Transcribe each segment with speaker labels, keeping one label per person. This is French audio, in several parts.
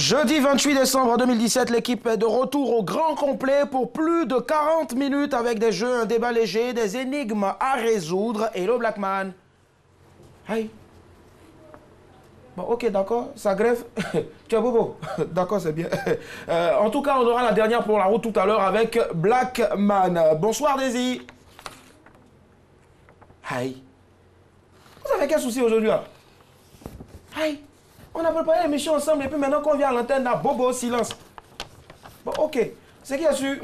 Speaker 1: Jeudi 28 décembre 2017, l'équipe est de retour au grand complet pour plus de 40 minutes avec des jeux, un débat léger, des énigmes à résoudre. Hello Blackman. Hi. Bon, ok, d'accord, ça greffe. Tu es bobo. D'accord, c'est bien. En tout cas, on aura la dernière pour la route tout à l'heure avec Blackman. Bonsoir, Daisy. Hi. Vous avez quel souci aujourd'hui là? Hi. On a préparé l'émission ensemble et puis maintenant qu'on vient à l'antenne, là, bobo, silence. Bon, ok. Ce qui est sûr,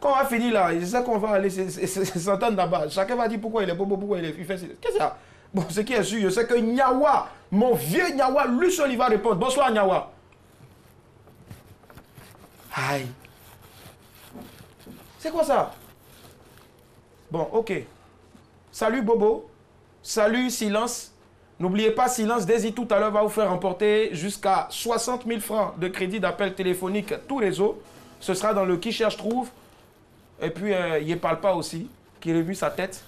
Speaker 1: quand on va finir là, je sais qu'on va aller s'entendre là-bas. Chacun va dire pourquoi il est bobo, pourquoi il fait silence. Qu'est-ce que c'est ça? Bon, ce qui est sûr, je sais que Nyawa, mon vieux Nyawa, lui seul, il va répondre. Bonsoir, Nyawa. Aïe. C'est quoi ça? Bon, ok. Salut, Bobo. Salut, silence. N'oubliez pas, silence, Daisy, tout à l'heure, va vous faire remporter jusqu'à 60 000 francs de crédit d'appel téléphonique tout réseau. Ce sera dans le Qui cherche trouve. Et puis, il parle pas aussi, qui revue sa tête.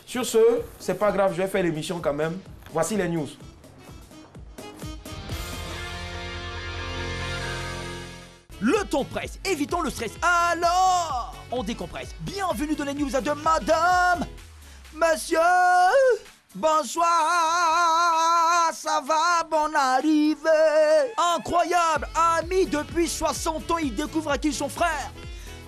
Speaker 1: Sur ce, c'est pas grave, je vais faire l'émission quand même. Voici les news.
Speaker 2: Le ton presse, évitons le stress. Alors, on décompresse. Bienvenue dans les news de Madame, Monsieur. Bonsoir, ça va, bonne arrivée. Incroyable, amis depuis 60 ans, ils découvrent à qui son frère.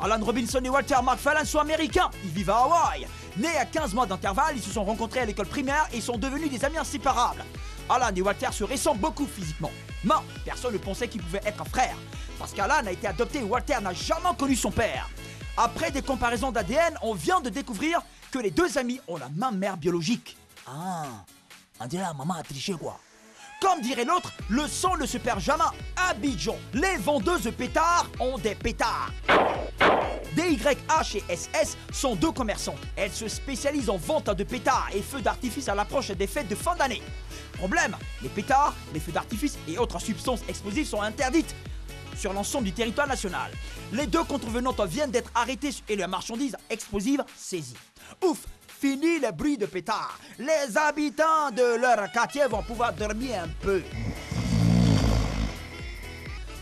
Speaker 2: Alan Robinson et Walter McFarlane sont américains, ils vivent à Hawaï. Nés à 15 mois d'intervalle, ils se sont rencontrés à l'école primaire et sont devenus des amis inséparables. Alan et Walter se ressemblent beaucoup physiquement, mais personne ne pensait qu'ils pouvaient être frères, parce qu'Alan a été adopté et Walter n'a jamais connu son père. Après des comparaisons d'ADN, on vient de découvrir que les deux amis ont la même mère biologique. Ah, on dirait la maman a triché quoi. Comme dirait l'autre, le sang ne se perd jamais. Abidjan, les vendeuses de pétards ont des pétards. DYH et SS sont deux commerçants. Elles se spécialisent en vente de pétards et feux d'artifice à l'approche des fêtes de fin d'année. Problème, les pétards, les feux d'artifice et autres substances explosives sont interdites sur l'ensemble du territoire national. Les deux contrevenantes viennent d'être arrêtées et leurs marchandises explosives saisies. Ouf! Fini le bruit de pétard. Les habitants de leur quartier vont pouvoir dormir un peu.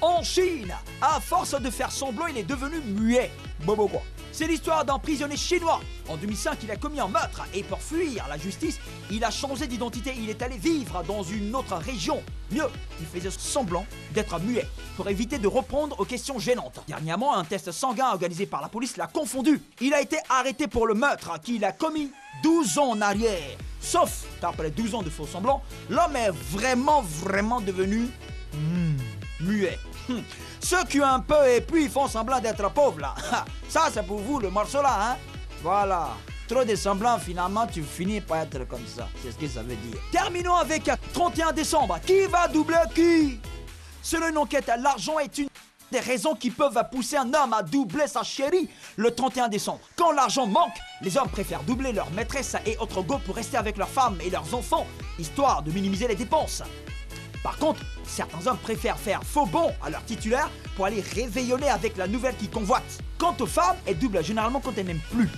Speaker 2: En Chine, à force de faire semblant, il est devenu muet. Bobo quoi. C'est l'histoire d'un prisonnier chinois. En 2005, il a commis un meurtre et pour fuir la justice, il a changé d'identité. Il est allé vivre dans une autre région. Mieux, il faisait semblant d'être muet pour éviter de répondre aux questions gênantes. Dernièrement, un test sanguin organisé par la police l'a confondu. Il a été arrêté pour le meurtre qu'il a commis 12 ans en arrière. Sauf qu'après 12 ans de faux semblants, l'homme est vraiment devenu muet. Ceux qui ont un peu et puis ils font semblant d'être pauvres là. Ça c'est pour vous le morceau là, hein. Voilà. Trop de semblants, finalement tu finis par être comme ça. C'est ce que ça veut dire. Terminons avec 31 décembre. Qui va doubler qui? Selon une enquête, l'argent est une des raisons qui peuvent pousser un homme à doubler sa chérie le 31 décembre. Quand l'argent manque, les hommes préfèrent doubler leur maîtresse et autres go pour rester avec leurs femmes et leurs enfants, histoire de minimiser les dépenses. Par contre, certains hommes préfèrent faire faux bond à leur titulaire pour aller réveillonner avec la nouvelle qu'ils convoitent. Quant aux femmes, elles doublent généralement quand elles n'aiment plus.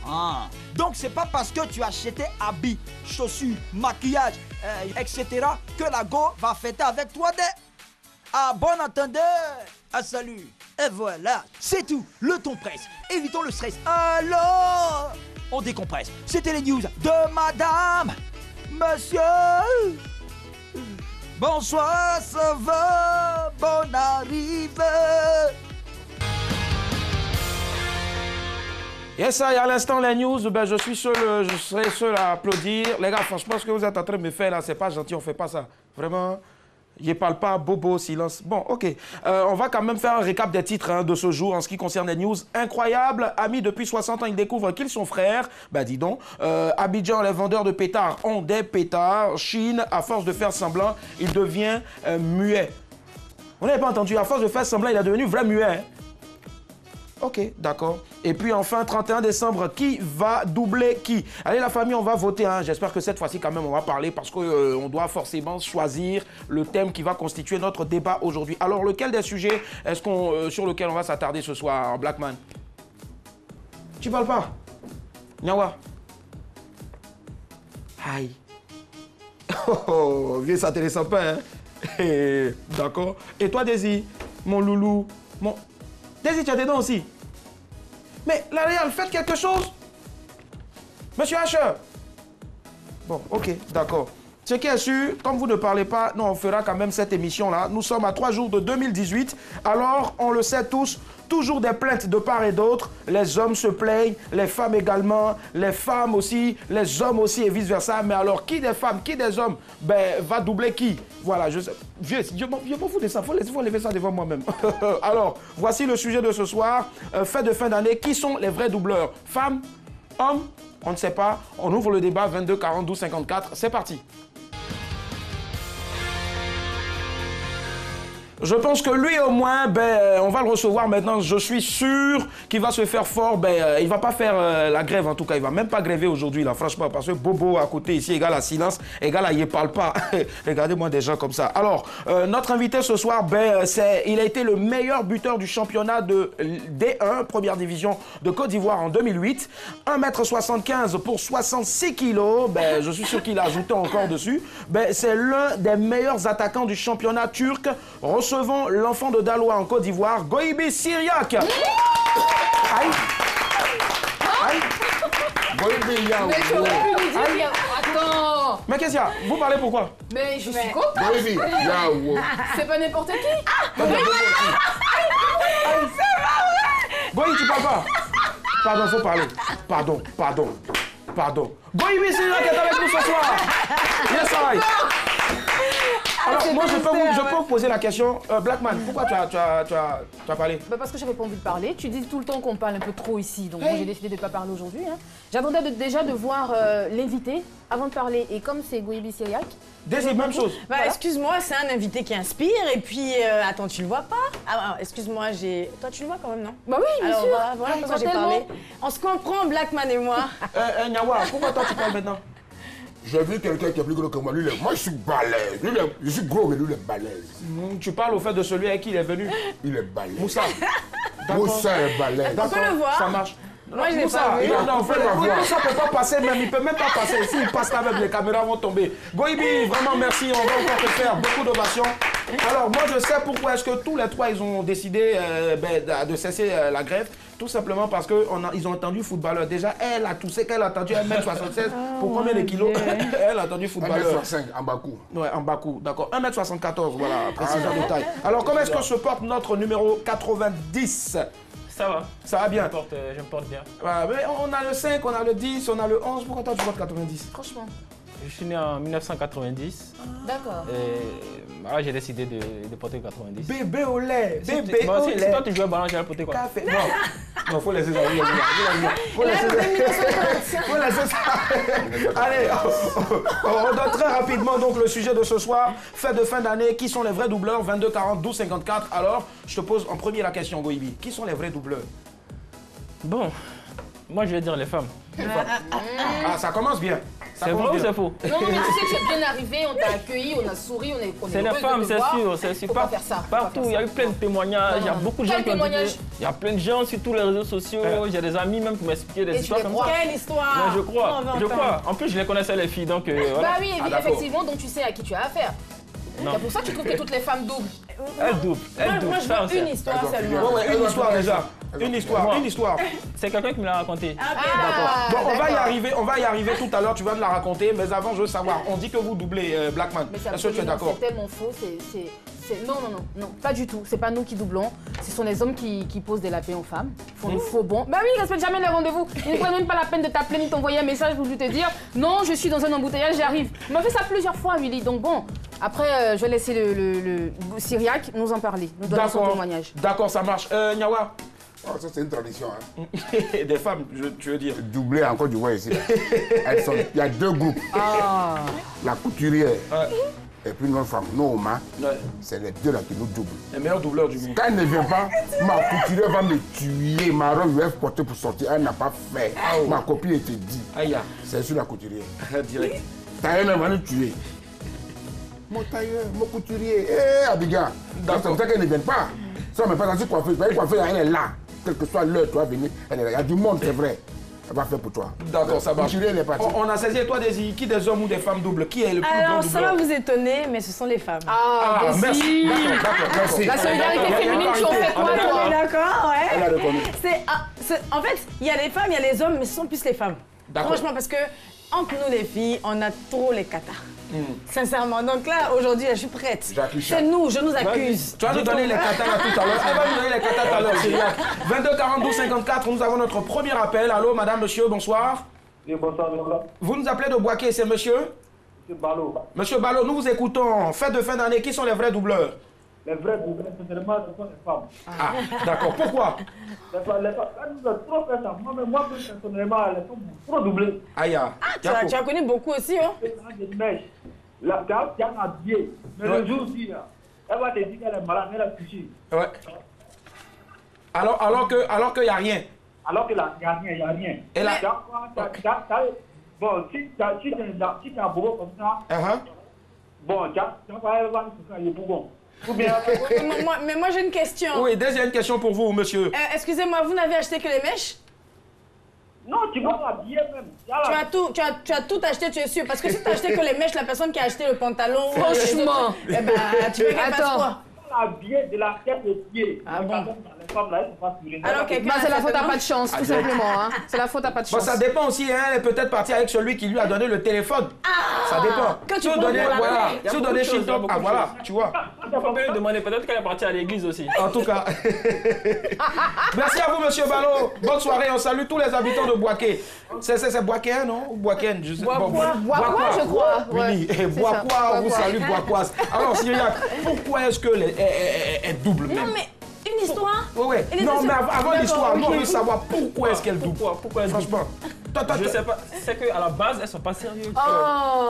Speaker 2: Ah. Donc c'est pas parce que tu as acheté habits, chaussures, maquillage, etc. que la go va fêter avec toi des... Ah bon entendeur. Ah salut. Et voilà, c'est tout, le ton presse. Évitons le stress. Alors, on décompresse. C'était les news de Madame, Monsieur. Bonsoir, ça va, bonne arrivée.
Speaker 1: Yes, ça, et à l'instant, les news, ben, je serai seul à applaudir. Les gars, franchement, ce que vous êtes en train de me faire là, c'est pas gentil, on fait pas ça. Vraiment, je parle pas, bobo, silence. Bon, ok. On va quand même faire un récap des titres de ce jour en ce qui concerne les news. Incroyable, amis depuis 60 ans, ils découvrent qu'ils sont frères. Ben dis donc. Abidjan, les vendeurs de pétards ont des pétards. Chine, à force de faire semblant, il devient muet. On n'avait pas entendu, à force de faire semblant, il est devenu vrai muet. Hein? Ok, d'accord. Et puis enfin, 31 décembre, qui va doubler qui? Allez la famille, on va voter. Hein. J'espère que cette fois-ci quand même on va parler parce qu'on doit forcément choisir le thème qui va constituer notre débat aujourd'hui. Alors lequel des sujets est-ce sur lequel on va s'attarder ce soir, Blackman? Tu parles pas? Nyawa? Aïe. Oh, vieux, ça t'intéresse pas, hein? D'accord. Et toi, Daisy, mon loulou, mon... Daisy, tu as des dents aussi. Mais la Real, faites quelque chose. Monsieur Asher. Bon, ok, d'accord. Ce qui est sûr, comme vous ne parlez pas, nous on fera quand même cette émission-là. Nous sommes à 3 jours de 2018. Alors, on le sait tous, toujours des plaintes de part et d'autre. Les hommes se plaignent, les femmes également, les femmes aussi, les hommes aussi et vice-versa. Mais alors, qui des femmes, qui des hommes, ben, va doubler qui? Voilà, je m'en fous de ça. Faut lever ça devant moi-même. Alors, voici le sujet de ce soir. Fête de fin d'année, qui sont les vrais doubleurs? Femmes, hommes? On ne sait pas. On ouvre le débat 22 40 12 54. C'est parti. Je pense que lui au moins, on va le recevoir maintenant. Je suis sûr qu'il va se faire fort. Il va pas faire la grève en tout cas. Il va même pas gréver aujourd'hui là, franchement, parce que Bobo à côté ici égale à silence, égale à il parle pas. Regardez-moi des gens comme ça. Alors, notre invité ce soir, il a été le meilleur buteur du championnat de D1, première division de Côte d'Ivoire en 2008. 1m75 pour 66 kilos. Je suis sûr qu'il a ajouté encore dessus. C'est l'un des meilleurs attaquants du championnat turc. Recevons l'enfant de Daloa en Côte d'Ivoire, Goibi Syriac. Aïe. Aïe.
Speaker 3: Goibi Yaou.
Speaker 4: Mais tu aurais pu lui dire, attends.
Speaker 1: Mais qu'est-ce qu'il y a? Vous parlez pourquoi?
Speaker 4: Mais je suis contente.
Speaker 3: Goibi Yaou.
Speaker 4: C'est pas n'importe qui.
Speaker 1: Goï, tu parles pas? Pardon, faut parler. Pardon. Goibi Syriac est avec nous ce soir. Yes, I. Alors, moi, je peux vous poser la question. Blackman, pourquoi tu as parlé?
Speaker 4: Parce que j'avais pas envie de parler. Tu dis tout le temps qu'on parle un peu trop ici. Donc, moi, j'ai décidé de ne pas parler aujourd'hui. Hein. J'attendais déjà de voir l'invité avant de parler. Et comme c'est Goibi Syriac...
Speaker 1: Daisy, même chose.
Speaker 5: Voilà. Excuse-moi, c'est un invité qui inspire. Et puis, attends, tu le vois pas? Excuse-moi, toi, tu le vois quand même, non?
Speaker 4: Bah oui, bien
Speaker 5: Alors,
Speaker 4: sûr.
Speaker 5: voilà pourquoi j'ai parlé. On se comprend, Blackman et moi.
Speaker 1: Nyawa, pourquoi toi tu parles maintenant?
Speaker 3: J'ai vu quelqu'un qui est plus gros que moi. Moi, je suis balèze. Je suis gros, mais lui, il est balèze.
Speaker 1: Tu parles au fait de celui avec qui il est venu?
Speaker 3: Il est balèze.
Speaker 1: Moussa.
Speaker 3: Moussa est balèze.
Speaker 5: On peut le voir.
Speaker 1: Ça marche.
Speaker 5: Moi, je l'ai
Speaker 1: Moussa,
Speaker 5: pas vu.
Speaker 1: non,
Speaker 3: on peut pas voir.
Speaker 1: Moussa ne peut pas passer même, il peut même pas passer. S'il passe là même, les caméras vont tomber. Goibi, vraiment merci, on va encore te faire beaucoup d'ovations. Alors, moi, je sais pourquoi est-ce que tous les trois, ils ont décidé de cesser la grève. Tout simplement parce qu'ils ont entendu footballeur. Déjà, elle a toussé qu'elle a entendu 1m76 pour combien de kilos? Elle a entendu footballeur.
Speaker 3: 1m65 en Bakou.
Speaker 1: Ouais, en Bakou, d'accord. 1m74, voilà, précision de taille. Alors, comment est-ce que se porte notre numéro 90?
Speaker 6: Ça va.
Speaker 1: Ça va bien.
Speaker 6: Je me porte bien.
Speaker 1: Mais on a le 5, on a le 10, on a le 11. Pourquoi toi tu portes 90?
Speaker 4: Franchement.
Speaker 6: Je suis né en 1990.
Speaker 4: D'accord.
Speaker 6: Et j'ai décidé de porter 90.
Speaker 1: Bébé au lait.
Speaker 6: Si toi tu jouais au ballon, j'allais porter quoi?
Speaker 1: Café. Non, faut laisser ça. Faut laisser ça. Allez, on donne très rapidement donc le sujet de ce soir. Fête de fin d'année. Qui sont les vrais doubleurs? 22 40 12 54. Alors, je te pose en premier la question, Goibi. Qui sont les vrais doubleurs?
Speaker 6: Bon, moi je vais dire les femmes.
Speaker 1: Ah, ça commence bien.
Speaker 6: C'est vrai ou c'est faux?
Speaker 4: Non, mais tu sais que c'est bien arrivé, on t'a accueilli, on a souri, on est
Speaker 6: C'est les femmes, c'est sûr. C'est
Speaker 4: pas faire ça.
Speaker 6: Partout, il y a eu plein de témoignages. Il y a beaucoup de gens qui ont dit. Il y a plein de gens sur tous les réseaux sociaux. J'ai des amis même qui m'expliquaient des histoires comme ça.
Speaker 5: Quelle histoire?
Speaker 6: Je crois. En plus, je les connaissais les filles, donc voilà.
Speaker 4: Bah oui, effectivement, donc tu sais à qui tu as affaire. C'est pour ça que tu trouves que toutes les femmes doublent.
Speaker 6: Elles doublent.
Speaker 5: Moi, je veux une histoire seulement.
Speaker 1: Ouais, une histoire déjà. Une histoire.
Speaker 6: C'est quelqu'un qui me l'a raconté.
Speaker 1: Bon, on va y arriver tout à l'heure, tu vas me la raconter, mais avant je veux savoir, on dit que vous doublez Blackman. Est-ce que tu es d'accord?
Speaker 4: C'est tellement faux, non, pas du tout. C'est pas nous qui doublons, ce sont les hommes qui posent des lapins aux femmes, font des faux bons. Bah oui, ils respectent jamais les rendez-vous. Ils ne prennent même pas la peine de t'appeler ni t'envoyer un message pour te dire non, je suis dans un embouteillage, j'arrive. On m'a fait ça plusieurs fois, Willy. Donc bon, après, je vais laisser le Syriac nous en parler, nous donner son témoignage.
Speaker 1: D'accord, ça marche. Nyawa?
Speaker 3: Oh, ça, c'est une tradition. Hein.
Speaker 1: Des femmes, tu veux dire?
Speaker 3: Doublé en Côte d'Ivoire ici. Il y a deux groupes. La couturière et puis notre femme, Nooma. C'est les deux là qui nous doublent.
Speaker 1: Les meilleurs doubleurs du monde.
Speaker 3: Quand elle ne vient pas, ma couturière va me tuer. Ma robe, je vais porter pour sortir. Elle n'a pas fait. Ma copine était dit. C'est sur la couturière.
Speaker 1: Direct.
Speaker 3: Tailleur va nous tuer. Mon tailleur, mon couturier. Abidjan. C'est comme ça qu'elle ne vient pas. Ça, mais pas dans ce coiffeur. La coiffeur, elle est là. Quelle que soit l'heure, tu vas venir. Elle est là. Il y a du monde, c'est vrai. Elle va faire pour toi.
Speaker 1: D'accord, ça marche.
Speaker 3: Elle est partie.
Speaker 1: On a saisi, et toi, Daisy, qui des hommes ou des femmes doubles? Qui est le plus
Speaker 5: Alors,
Speaker 1: grand
Speaker 5: ça va
Speaker 1: doubleur?
Speaker 5: vous étonner, mais ce sont les femmes.
Speaker 4: Ah,
Speaker 1: merci. D'accord, merci.
Speaker 4: La solidarité féminine, tu en fais quoi, toi?
Speaker 5: D'accord, ouais.
Speaker 3: Elle a reconnu.
Speaker 5: En fait, il y a les femmes, il y a les hommes, mais ce sont plus les femmes.
Speaker 1: D'accord.
Speaker 5: Franchement, parce que entre nous les filles, on a trop les catas. Sincèrement. Donc là, aujourd'hui, je suis prête. C'est nous, je nous accuse.
Speaker 1: Tu vas nous donner les katas tout à l'heure. Elle va nous donner les katas tout à l'heure, Cyriac. 22 42 54, nous avons notre premier appel. Allô, madame, monsieur, bonsoir.
Speaker 7: Oui, bonsoir, bonsoir.
Speaker 1: Vous nous appelez de Boaké, c'est monsieur?
Speaker 7: Monsieur Ballot.
Speaker 1: Monsieur Ballot, nous vous écoutons. Fête de fin d'année, qui sont les vrais doubleurs?
Speaker 7: Les vrais doubleurs, sincèrement, ce sont les femmes.
Speaker 1: Ah, d'accord. Pourquoi?
Speaker 7: Les femmes, elles nous ont trop fait ça. Moi, personnellement, elles sont trop doublées.
Speaker 1: Aïe,
Speaker 5: Tu as connu beaucoup aussi, hein?
Speaker 7: Des mèches. Là, tu as un habillé. Mais le jour aussi, elle va te dire qu'elle est malade, elle a couché.
Speaker 1: Ouais. Alors qu'il n'y a rien.
Speaker 7: Alors qu'il n'y a rien, il n'y a rien.
Speaker 1: Et là...
Speaker 7: Bon, si tu as un bobo comme ça, bon, elle va nous faire le bougon.
Speaker 5: Mais moi, j'ai une question.
Speaker 1: Oui, deuxième question pour vous, monsieur.
Speaker 5: Excusez-moi, vous n'avez acheté que les mèches?
Speaker 7: Non, tu vas l'habiller même.
Speaker 5: Tu as tout acheté, tu es sûr? Parce que si tu as acheté que les mèches, la personne qui a acheté le pantalon...
Speaker 4: Franchement.
Speaker 5: Eh ben, tu veux qu'elle fasse quoi?
Speaker 7: L'habiller de la tête aux pieds.
Speaker 5: Ah bon?
Speaker 7: Les femmes là, elles sont pas sur.
Speaker 5: Alors, quelqu'un...
Speaker 4: C'est la faute à pas de chance, tout simplement. Hein. C'est la faute à pas de
Speaker 1: Bon,
Speaker 4: chance.
Speaker 1: ça dépend aussi, hein, elle est peut-être partie avec celui qui lui a donné le téléphone. Ça dépend.
Speaker 5: Quand tu
Speaker 1: si vous
Speaker 5: prends
Speaker 1: donnez,
Speaker 5: pour la
Speaker 1: voilà,
Speaker 5: paix.
Speaker 1: si vous donnez chez toi, ah voilà, tu vois.
Speaker 6: On peut lui demander peut-être qu'elle est partie à l'église aussi.
Speaker 1: En tout cas. Merci à vous, monsieur Ballot. Bonne soirée, on salue tous les habitants de Boaké. C'est Boaké, non? Ou Boaké, je sais pas.
Speaker 4: Bois-quoi, je crois.
Speaker 1: Oui, et Bois-quoi, on vous salue, Bois-quoise. Alors, Cyriac, pourquoi est-ce que elle double même?
Speaker 5: Non, mais une histoire?
Speaker 1: Oui. Non, mais avant l'histoire, nous, on veut savoir pourquoi est-ce qu'elle double.
Speaker 6: Pourquoi elle double?
Speaker 1: Franchement.
Speaker 6: Je sais pas, c'est qu'à la base, elles sont pas sérieuses.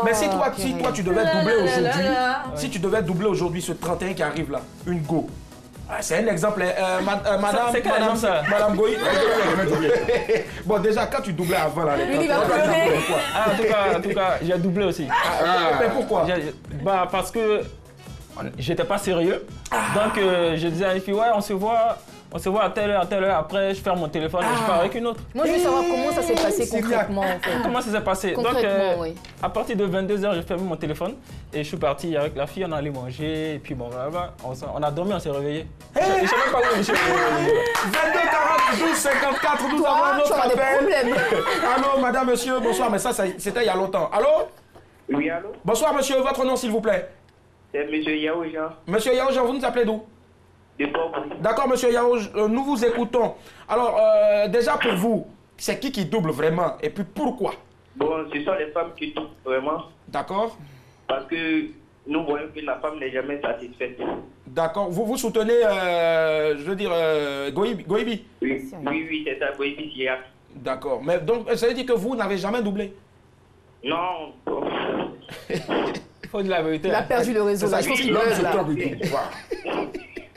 Speaker 1: Mais si toi, tu devais doubler aujourd'hui, si tu devais doubler aujourd'hui ce 31 qui arrive là, une go. C'est un exemple, Madame Goï. Bon, déjà, quand tu doublais avant, là,
Speaker 5: il va pleurer.
Speaker 6: En tout cas, j'ai doublé aussi.
Speaker 1: Mais pourquoi?
Speaker 6: Parce que j'étais pas sérieux. Donc, je disais à une fille, ouais, on se voit à telle heure, après je ferme mon téléphone et je pars avec une autre.
Speaker 4: Moi, je veux savoir comment ça s'est passé concrètement. En fait.
Speaker 6: Comment ça s'est passé? Donc,
Speaker 4: oui.
Speaker 6: à partir de 22h, j'ai fermé mon téléphone et je suis parti avec la fille, on allait manger, et puis bon, là, on a dormi, on s'est réveillé. Je sais même pas où je suis.
Speaker 1: 22 42 54, nous avons un autre appel. Allô, madame, monsieur, bonsoir, mais ça c'était il y a longtemps. Allô?
Speaker 7: Oui, allô?
Speaker 1: Bonsoir, monsieur, votre nom, s'il vous plaît?
Speaker 7: C'est monsieur Yao Jean.
Speaker 1: Monsieur Yao Jean, vous nous appelez d'où? D'accord, monsieur Yao, nous vous écoutons. Alors, déjà pour vous, c'est qui double vraiment? Et puis pourquoi?
Speaker 7: Bon, ce sont les femmes qui doublent vraiment.
Speaker 1: D'accord.
Speaker 7: Parce que nous voyons que la femme n'est jamais satisfaite.
Speaker 1: D'accord. Vous soutenez, je veux dire, Goïbi?
Speaker 7: Oui, c'est ça, Goïbi Siak.
Speaker 1: D'accord. Mais donc, ça veut dire que vous n'avez jamais doublé?
Speaker 7: Non.
Speaker 6: Il faut dire la vérité.
Speaker 4: Il a perdu le réseau.
Speaker 1: Ça,
Speaker 4: Je pense qu'il buzz là.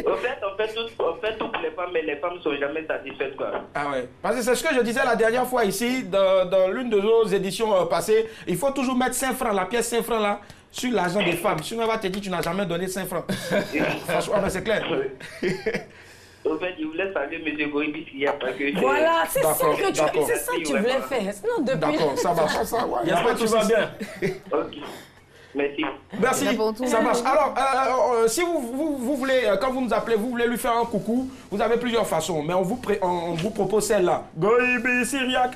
Speaker 7: En fait, toutes les femmes, mais les femmes ne sont jamais satisfaites, quoi.
Speaker 1: Ah ouais. Parce que c'est ce que je disais la dernière fois ici, dans l'une de nos éditions passées. Il faut toujours mettre 5 francs, la pièce 5 francs là, sur l'argent des femmes. Sinon, on va te dire que tu n'as jamais donné 5 francs. Franchement, mais c'est clair.
Speaker 7: En fait, je voulais saluer M. Goïbi Siak parce que...
Speaker 5: Voilà, c'est ça que tu voulais faire. Sinon, depuis...
Speaker 1: D'accord, ça va. Il n'y a pas de souci.
Speaker 6: bien.
Speaker 7: Ok. Merci.
Speaker 1: Merci, ça marche. Alors, si vous voulez, quand vous nous appelez, vous voulez lui faire un coucou, vous avez plusieurs façons, mais on vous propose celle-là. Goïbi Cyriac.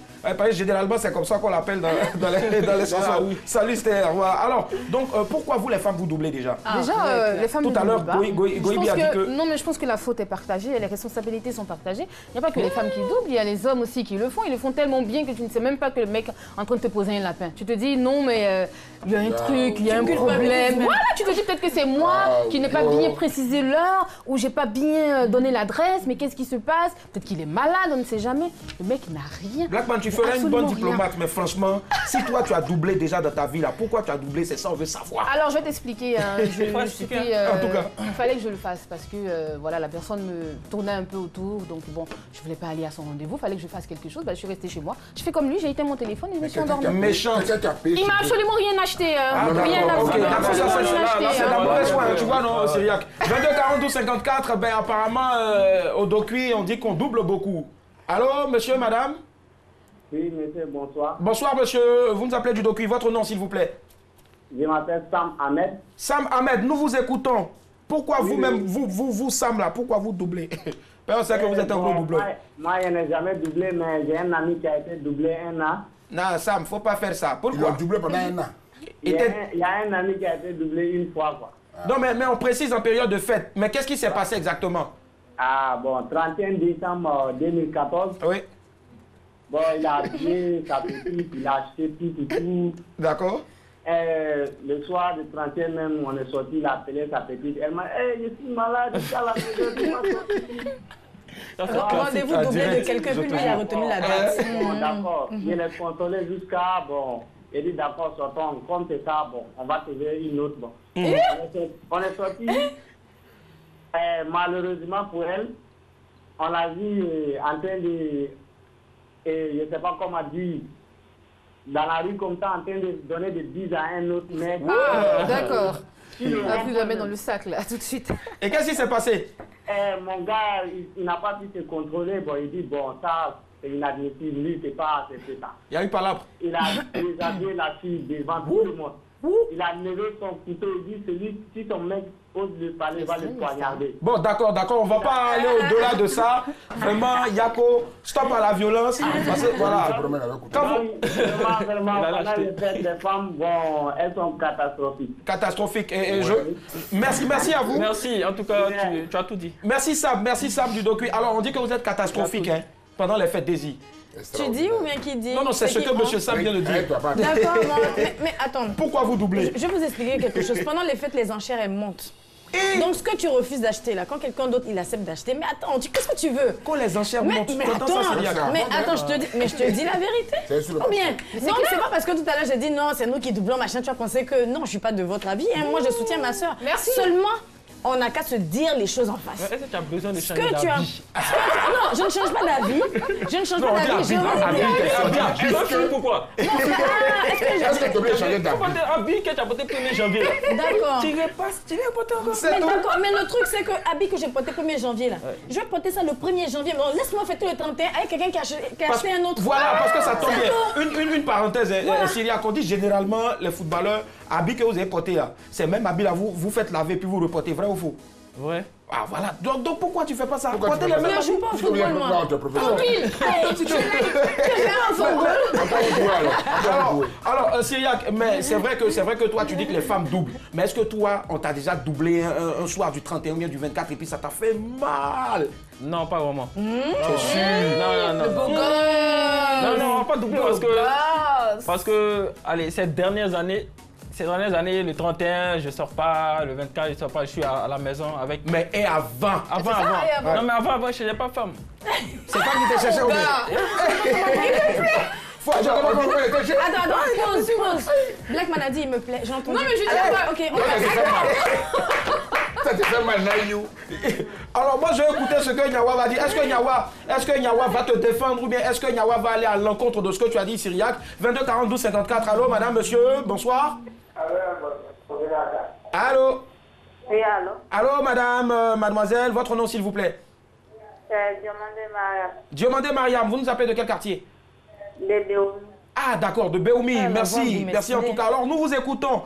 Speaker 1: Généralement, c'est comme ça qu'on l'appelle dans les chansons. Salut, Stère. Voilà. Alors, donc, pourquoi vous, les femmes, vous doublez déjà?
Speaker 4: Déjà, les femmes
Speaker 1: tout à l'heure, Goïbi a dit que...
Speaker 4: Non, mais je pense que la faute est partagée, les responsabilités sont partagées. Il n'y a pas que les femmes qui doublent, il y a les hommes aussi qui le font. Ils le font tellement bien que tu ne sais même pas que le mec est en train de te poser un lapin. Tu te dis, non, mais il y a un truc, il y a un problème. Voilà, tu te dis peut-être que c'est moi qui n'ai pas bien précisé l'heure ou j'ai pas bien donné l'adresse, mais qu'est-ce qui se passe? Peut-être qu'il est malade, on ne sait jamais. Le mec n'a rien.
Speaker 1: Blackman, tu ferais une bonne diplomate, mais franchement, si toi tu as doublé déjà dans ta vie là, pourquoi tu as doublé? C'est ça, on veut savoir.
Speaker 4: Alors, je vais t'expliquer.
Speaker 1: En tout cas.
Speaker 4: Il fallait que je le fasse parce que voilà, la personne me tournait un peu autour, donc bon, je voulais pas aller à son rendez-vous, il fallait que je fasse quelque chose. Bah, je suis restée chez moi. Je fais comme lui, j'ai éteint mon téléphone et je me suis endormie.
Speaker 1: Méchant.
Speaker 4: Il m'a absolument rien acheté. Rien à
Speaker 1: ok, d'accord, c'est la mauvaise foi, tu vois, non, Cyriac. 22 42 54, ben apparemment, au Docuit, on dit qu'on double beaucoup. Allô, monsieur, madame?
Speaker 7: Oui, monsieur, bonsoir.
Speaker 1: Bonsoir, monsieur. Vous nous appelez du docu. Votre nom, s'il vous plaît?
Speaker 7: Je m'appelle Sam Ahmed.
Speaker 1: Sam Ahmed, nous vous écoutons. Pourquoi vous-même, vous, Sam, là, pourquoi vous doublez? On sait que vous êtes un gros doubleur.
Speaker 7: Moi, je n'ai jamais doublé, mais j'ai un ami qui a été doublé un an.
Speaker 1: Non, Sam, il ne faut pas faire ça. Pourquoi?
Speaker 3: Il a doublé pendant un an.
Speaker 7: Il y a un ami qui a été doublé une fois, quoi.
Speaker 1: Non, mais on précise en période de fête. Mais qu'est-ce qui s'est passé exactement?
Speaker 7: Ah, bon, 31 décembre 2014.
Speaker 1: Oui.
Speaker 7: Bon, il a habillé sa petite, il a acheté tout.
Speaker 1: D'accord.
Speaker 7: Le soir du 31 même, on est sorti, il a appelé sa petite. Elle m'a dit, hey, je suis malade, je suis à la maison, tu m'as sorti.
Speaker 5: Rendez-vous doublé de quelqu'un, puis lui, il a retenu la date.
Speaker 7: Bon, d'accord. Je l'ai contrôlé jusqu'à, bon, il dit, d'accord, sortons, comme c'est ça, bon, on va trouver une autre, bon. On est sorti, malheureusement pour elle, on l'a vu en train de, je ne sais pas comment dire, dans la rue comme ça, en train de donner des bises à un autre mec.
Speaker 4: Ah, d'accord. Il a pu la mettre dans le sac, là, tout de suite.
Speaker 1: Et qu'est-ce qui s'est passé?
Speaker 7: Mon gars, il n'a pas pu se contrôler. Bon, il dit, bon, ça, c'est inadmissible. Lui, c'est pas, c'est ça.
Speaker 1: Il y a eu palabre.
Speaker 7: Il a déshabillé la fille devant tout le monde. Il a levé son couteau. Il dit, si son mec ose le parler, il va le poignarder.
Speaker 1: Bon, d'accord, on ne va pas aller au-delà de ça. Vraiment, Yako, stop à la violence. Parce que, voilà.
Speaker 7: Vraiment, les femmes, bon, elles sont catastrophiques.
Speaker 1: Catastrophiques. Merci à vous.
Speaker 6: Merci, en tout cas, tu as tout dit.
Speaker 1: Merci Sam du docu. Alors, on dit que vous êtes catastrophique pendant les fêtes d'Asie.
Speaker 5: Tu dis ou bien qui dit?
Speaker 1: Non, c'est ce que M. Sam vient de dire.
Speaker 5: D'accord, mais attends.
Speaker 1: Pourquoi vous doublez?
Speaker 5: Je vais vous expliquer quelque chose. Pendant les fêtes, les enchères, elles montent. Donc, ce que tu refuses d'acheter, là, quand quelqu'un d'autre, il accepte d'acheter, mais attends, qu'est-ce que tu veux?
Speaker 1: Quand les enchères montent,
Speaker 5: mais attends, je te dis la vérité. Ou bien, non, c'est pas parce que tout à l'heure, j'ai dit non, c'est nous qui doublons, machin, tu vas penser que non, je suis pas de votre avis, hein. Moi, je soutiens ma soeur.
Speaker 4: Merci.
Speaker 5: Seulement, on n'a qu'à se dire les choses en face.
Speaker 6: Est-ce que tu as besoin de changer
Speaker 5: d'avis? Non, je ne change pas d'avis. Je ne change pas d'avis.
Speaker 6: Pourquoi?
Speaker 3: Est-ce que tu veux changer d'avis?
Speaker 6: Habit que tu as porté le 1er janvier.
Speaker 5: D'accord.
Speaker 6: Tu veux porter encore?
Speaker 5: Mais le truc, c'est que habit que j'ai porté le 1er janvier, là, je vais porter ça le 1er janvier. Non, laisse-moi fêter le 31 avec quelqu'un qui a acheté un autre.
Speaker 1: Voilà, parce que ça tombe bien. Une parenthèse, Syria, qu'on dit généralement, les footballeurs, habits que vous avez porté là, c'est même habits là, vous faites laver puis vous reportez, vrai ou faux?
Speaker 6: Ouais.
Speaker 1: Ah voilà, donc pourquoi tu fais pas ça?
Speaker 5: Je ne joue pas au football, moi.
Speaker 1: Alors, Syriac, mais c'est vrai que toi tu dis que les femmes doublent. Mais est-ce que toi, on t'a déjà doublé un soir du 31 ou bien du 24 et puis ça t'a fait mal?
Speaker 6: Non, pas vraiment.
Speaker 1: C'est sûr.
Speaker 6: Non.
Speaker 4: Le beau gosse.
Speaker 6: Non, on va pas doubler parce que, allez, ces dernières années, le 31, je sors pas, le 24, je sors pas, je suis à la maison avec...
Speaker 1: Mais et avant?
Speaker 6: Avant. Non, mais avant, je n'ai pas femme.
Speaker 1: C'est pas qui te cherchait au
Speaker 5: Attends, pause. Black Manadi, il me plaît. J'ai entendu.
Speaker 4: Non, mais je dis
Speaker 5: ok,
Speaker 3: ça te fait mal, Naïou.
Speaker 1: Alors moi je vais écouter ce que Nyawa va dire. Est-ce que Nyawa va te défendre ou bien est-ce que Nyawa va aller à l'encontre de ce que tu as dit, Syriac? 22 42 54. Allô, madame, monsieur, bonsoir. Allô.
Speaker 8: Oui, allô.
Speaker 1: Allô, madame, mademoiselle, votre nom s'il vous plaît?
Speaker 8: Diomandé Mariam.
Speaker 1: Diomandé Mariam, vous nous appelez de quel quartier?
Speaker 8: De Béoumi.
Speaker 1: Ah d'accord, de Béoumi, merci en tout cas. Alors nous vous écoutons.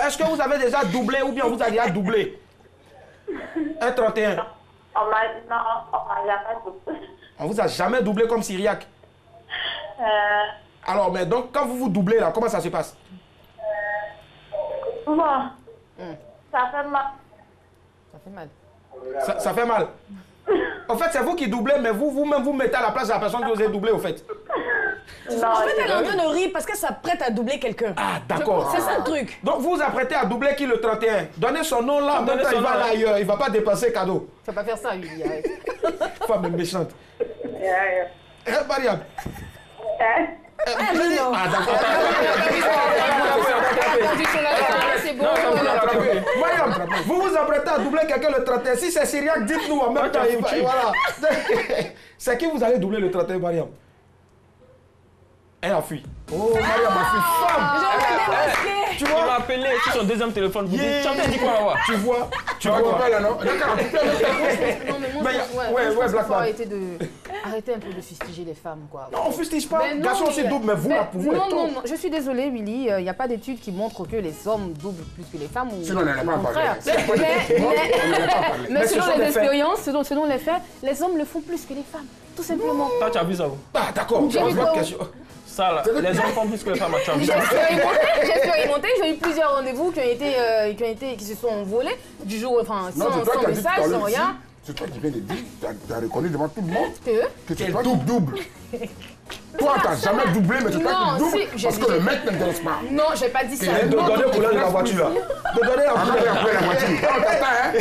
Speaker 1: Est-ce que vous avez déjà doublé ou bien vous avez déjà doublé? Un 31.
Speaker 8: On m'a jamais doublé.
Speaker 1: On vous a jamais doublé comme Syriac? Alors, mais donc, quand vous vous doublez là, comment ça se passe?
Speaker 8: Bon, ça fait mal.
Speaker 4: Ça fait mal.
Speaker 1: Ça fait mal. En fait, c'est vous qui doublez, mais vous-même vous mettez à la place de la personne que vous avez doublé, au fait.
Speaker 5: Non, en fait, elle est en train de rire parce que ça prête à doubler quelqu'un.
Speaker 1: Ah, d'accord.
Speaker 5: C'est ça le truc.
Speaker 1: Donc, vous vous apprêtez à doubler qui le 31? Donnez son nom là, même quand il va là ailleurs. Il ne va pas dépasser cadeau.
Speaker 4: Ça va pas faire ça, lui.
Speaker 1: Femme méchante. Mariam.
Speaker 5: Ah,
Speaker 1: d'accord.
Speaker 4: C'est bon.
Speaker 1: Mariam, vous vous apprêtez à doubler quelqu'un le 31. Si c'est Syriac, dites-nous en même temps. Voilà. C'est qui vous allez doubler le 31, Mariam? Elle a fui. Oh, Mariam a fui. Femme!
Speaker 6: Tu vois? Il m'a appelé sur son deuxième téléphone. Vous dites, tu as dit quoi là-bas?
Speaker 1: Tu vois?
Speaker 3: Tu vois là, non?
Speaker 4: Non, mais moi,
Speaker 1: Ouais,
Speaker 4: je pense
Speaker 1: Black
Speaker 4: qu'il faut
Speaker 1: Man.
Speaker 4: arrêter de... Arrêtez un peu de fustiger les femmes, quoi.
Speaker 1: Non, on fustige pas. Garçon aussi double, mais vous, la pouvez.
Speaker 4: Non, je suis désolée, Willy. Il n'y a pas d'études qui montrent que les hommes doublent plus que les femmes.
Speaker 3: Sinon, on n'en a pas parlé.
Speaker 4: Mais selon les expériences, selon les faits, les hommes le font plus que les femmes. Tout simplement.
Speaker 6: Toi, tu as vu ça, vous?
Speaker 1: Ah, d'accord.
Speaker 4: J'ai vu quoi?
Speaker 6: Ça, là, les hommes font plus que les femmes.
Speaker 4: J'ai expérimenté, j'ai eu plusieurs rendez-vous qui se sont volés du jour, enfin, sans message, sans rien.
Speaker 3: C'est toi qui viens de dire, tu as reconnu devant tout le monde
Speaker 4: que
Speaker 3: c'est toi qui double. Toi, tu n'as jamais doublé, mais c'est toi qui double parce que le mec n'intéresse pas.
Speaker 4: Non, j'ai pas dit ça.
Speaker 1: De donner pour la voiture, là. De donner
Speaker 3: après la voiture. On t'attend, hein?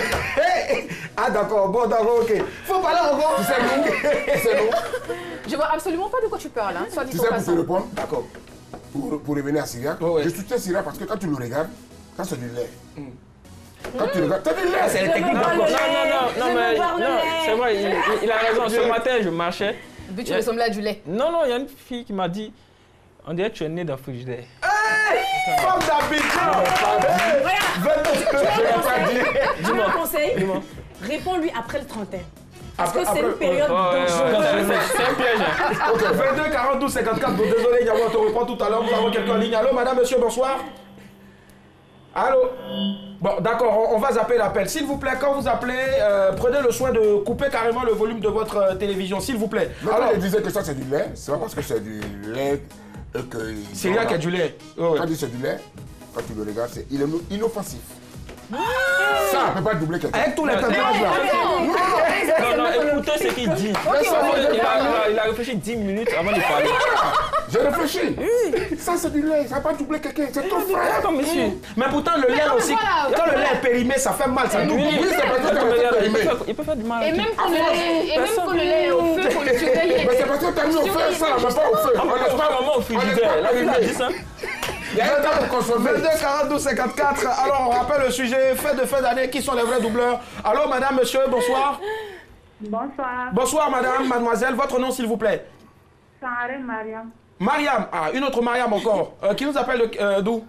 Speaker 1: Ah, d'accord, bon, d'accord, ok. Faut parler encore.
Speaker 3: Tu sais nous.
Speaker 4: Je vois absolument pas de quoi tu parles, hein. Soit dit
Speaker 3: Tu sais, pour te répondre,
Speaker 1: d'accord.
Speaker 3: Pour revenir à Syria, je soutiens Syria parce que quand tu le regardes, ça c'est du lait. Quand tu regardes, t'as du lait.
Speaker 1: C'est les techniques d'encore.
Speaker 6: Non, c'est vrai, il a raison. Ce matin, je marchais.
Speaker 4: Puis tu ressemblais à du lait.
Speaker 6: Non, il y a une fille qui m'a dit, on dirait que tu es né dans le frigidaire.
Speaker 1: Femme d'Abidjan.
Speaker 5: Je l'ai pas dit. Dis-moi un conseil. Réponds-lui après le 31. Parce que c'est une période dangereuse.
Speaker 6: C'est un piège.
Speaker 1: 22 42 54. Bon, désolé, Yahou, on te reprend tout à l'heure. Nous avons quelqu'un en ligne. Allô, madame, monsieur, bonsoir. Allô? Bon, d'accord, on va zapper l'appel. S'il vous plaît, quand vous appelez, prenez le soin de couper carrément le volume de votre télévision, s'il vous plaît.
Speaker 3: Mais alors, je disais que ça, c'est du lait. C'est pas parce que c'est du lait que...
Speaker 1: C'est là qu'il y a du lait.
Speaker 3: Quand tu dis c'est du lait, quand tu le regardes, il est inoffensif. Ça, on ne peut pas doubler quelqu'un.
Speaker 1: Avec tous les personnages là.
Speaker 6: Non, écoutez ce qu'il dit. Il a réfléchi 10 minutes avant de parler.
Speaker 3: J'ai réfléchi. Ça, c'est du lait. Ça ne va pas doubler quelqu'un. C'est ton frère.
Speaker 6: Comme monsieur.
Speaker 1: Mais pourtant, le lait aussi, quand le lait est périmé, ça fait mal. Ça double.
Speaker 3: Oui, c'est parce que périmé.
Speaker 6: Il peut faire du mal.
Speaker 4: Et même quand le lait est au feu, il faut le surveiller.
Speaker 3: Mais c'est parce que tu as mis au feu ça, mais pas au feu.
Speaker 6: On laisse pas maman au frigidaire. Là, il a dit ça.
Speaker 3: Il y a un temps pour consommer.
Speaker 1: 22 42 54. Alors, on rappelle le sujet, fête de fin d'année, qui sont les vrais doubleurs? Allô, madame, monsieur, bonsoir.
Speaker 8: Bonsoir.
Speaker 1: Bonsoir, madame, mademoiselle. Votre nom, s'il vous plaît?
Speaker 8: Sangaré Mariam.
Speaker 1: Mariam. Ah, une autre Mariam encore. Qui nous appelle d'où?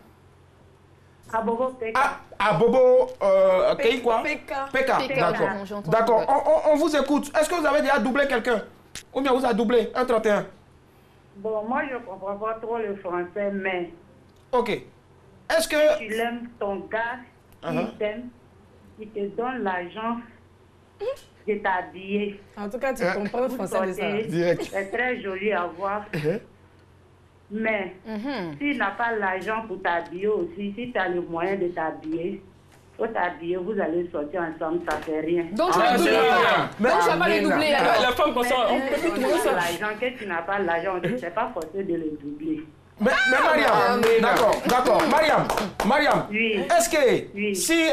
Speaker 8: À Bobo Peka.
Speaker 1: À Bobo, quoi?
Speaker 4: Peka.
Speaker 1: D'accord. D'accord. On vous écoute. Est-ce que vous avez déjà doublé quelqu'un? Ou bien vous avez doublé un 31?
Speaker 8: Bon, moi, je ne comprends pas trop le français, mais...
Speaker 1: Ok. Est-ce que...
Speaker 8: Si tu l'aimes, ton gars, il t'aime, il te donne l'argent de t'habiller.
Speaker 5: En tout cas, tu comprends le français de ça.
Speaker 1: Direct.
Speaker 8: C'est très joli à voir. Mais s'il n'a pas l'argent pour t'habiller aussi, si tu as le moyen de t'habiller, faut t'habiller, vous allez sortir ensemble, ça fait rien.
Speaker 4: Donc tu vas doubler. Donc tu vas pas le doubler alors.
Speaker 6: La femme comme ça, on peut plus trouver ça.
Speaker 8: L'argent, que tu n'as pas l'argent, c'est pas forcé de le doubler.
Speaker 1: Mais Mariam, d'accord. Mariam,
Speaker 8: oui.
Speaker 1: Est-ce que si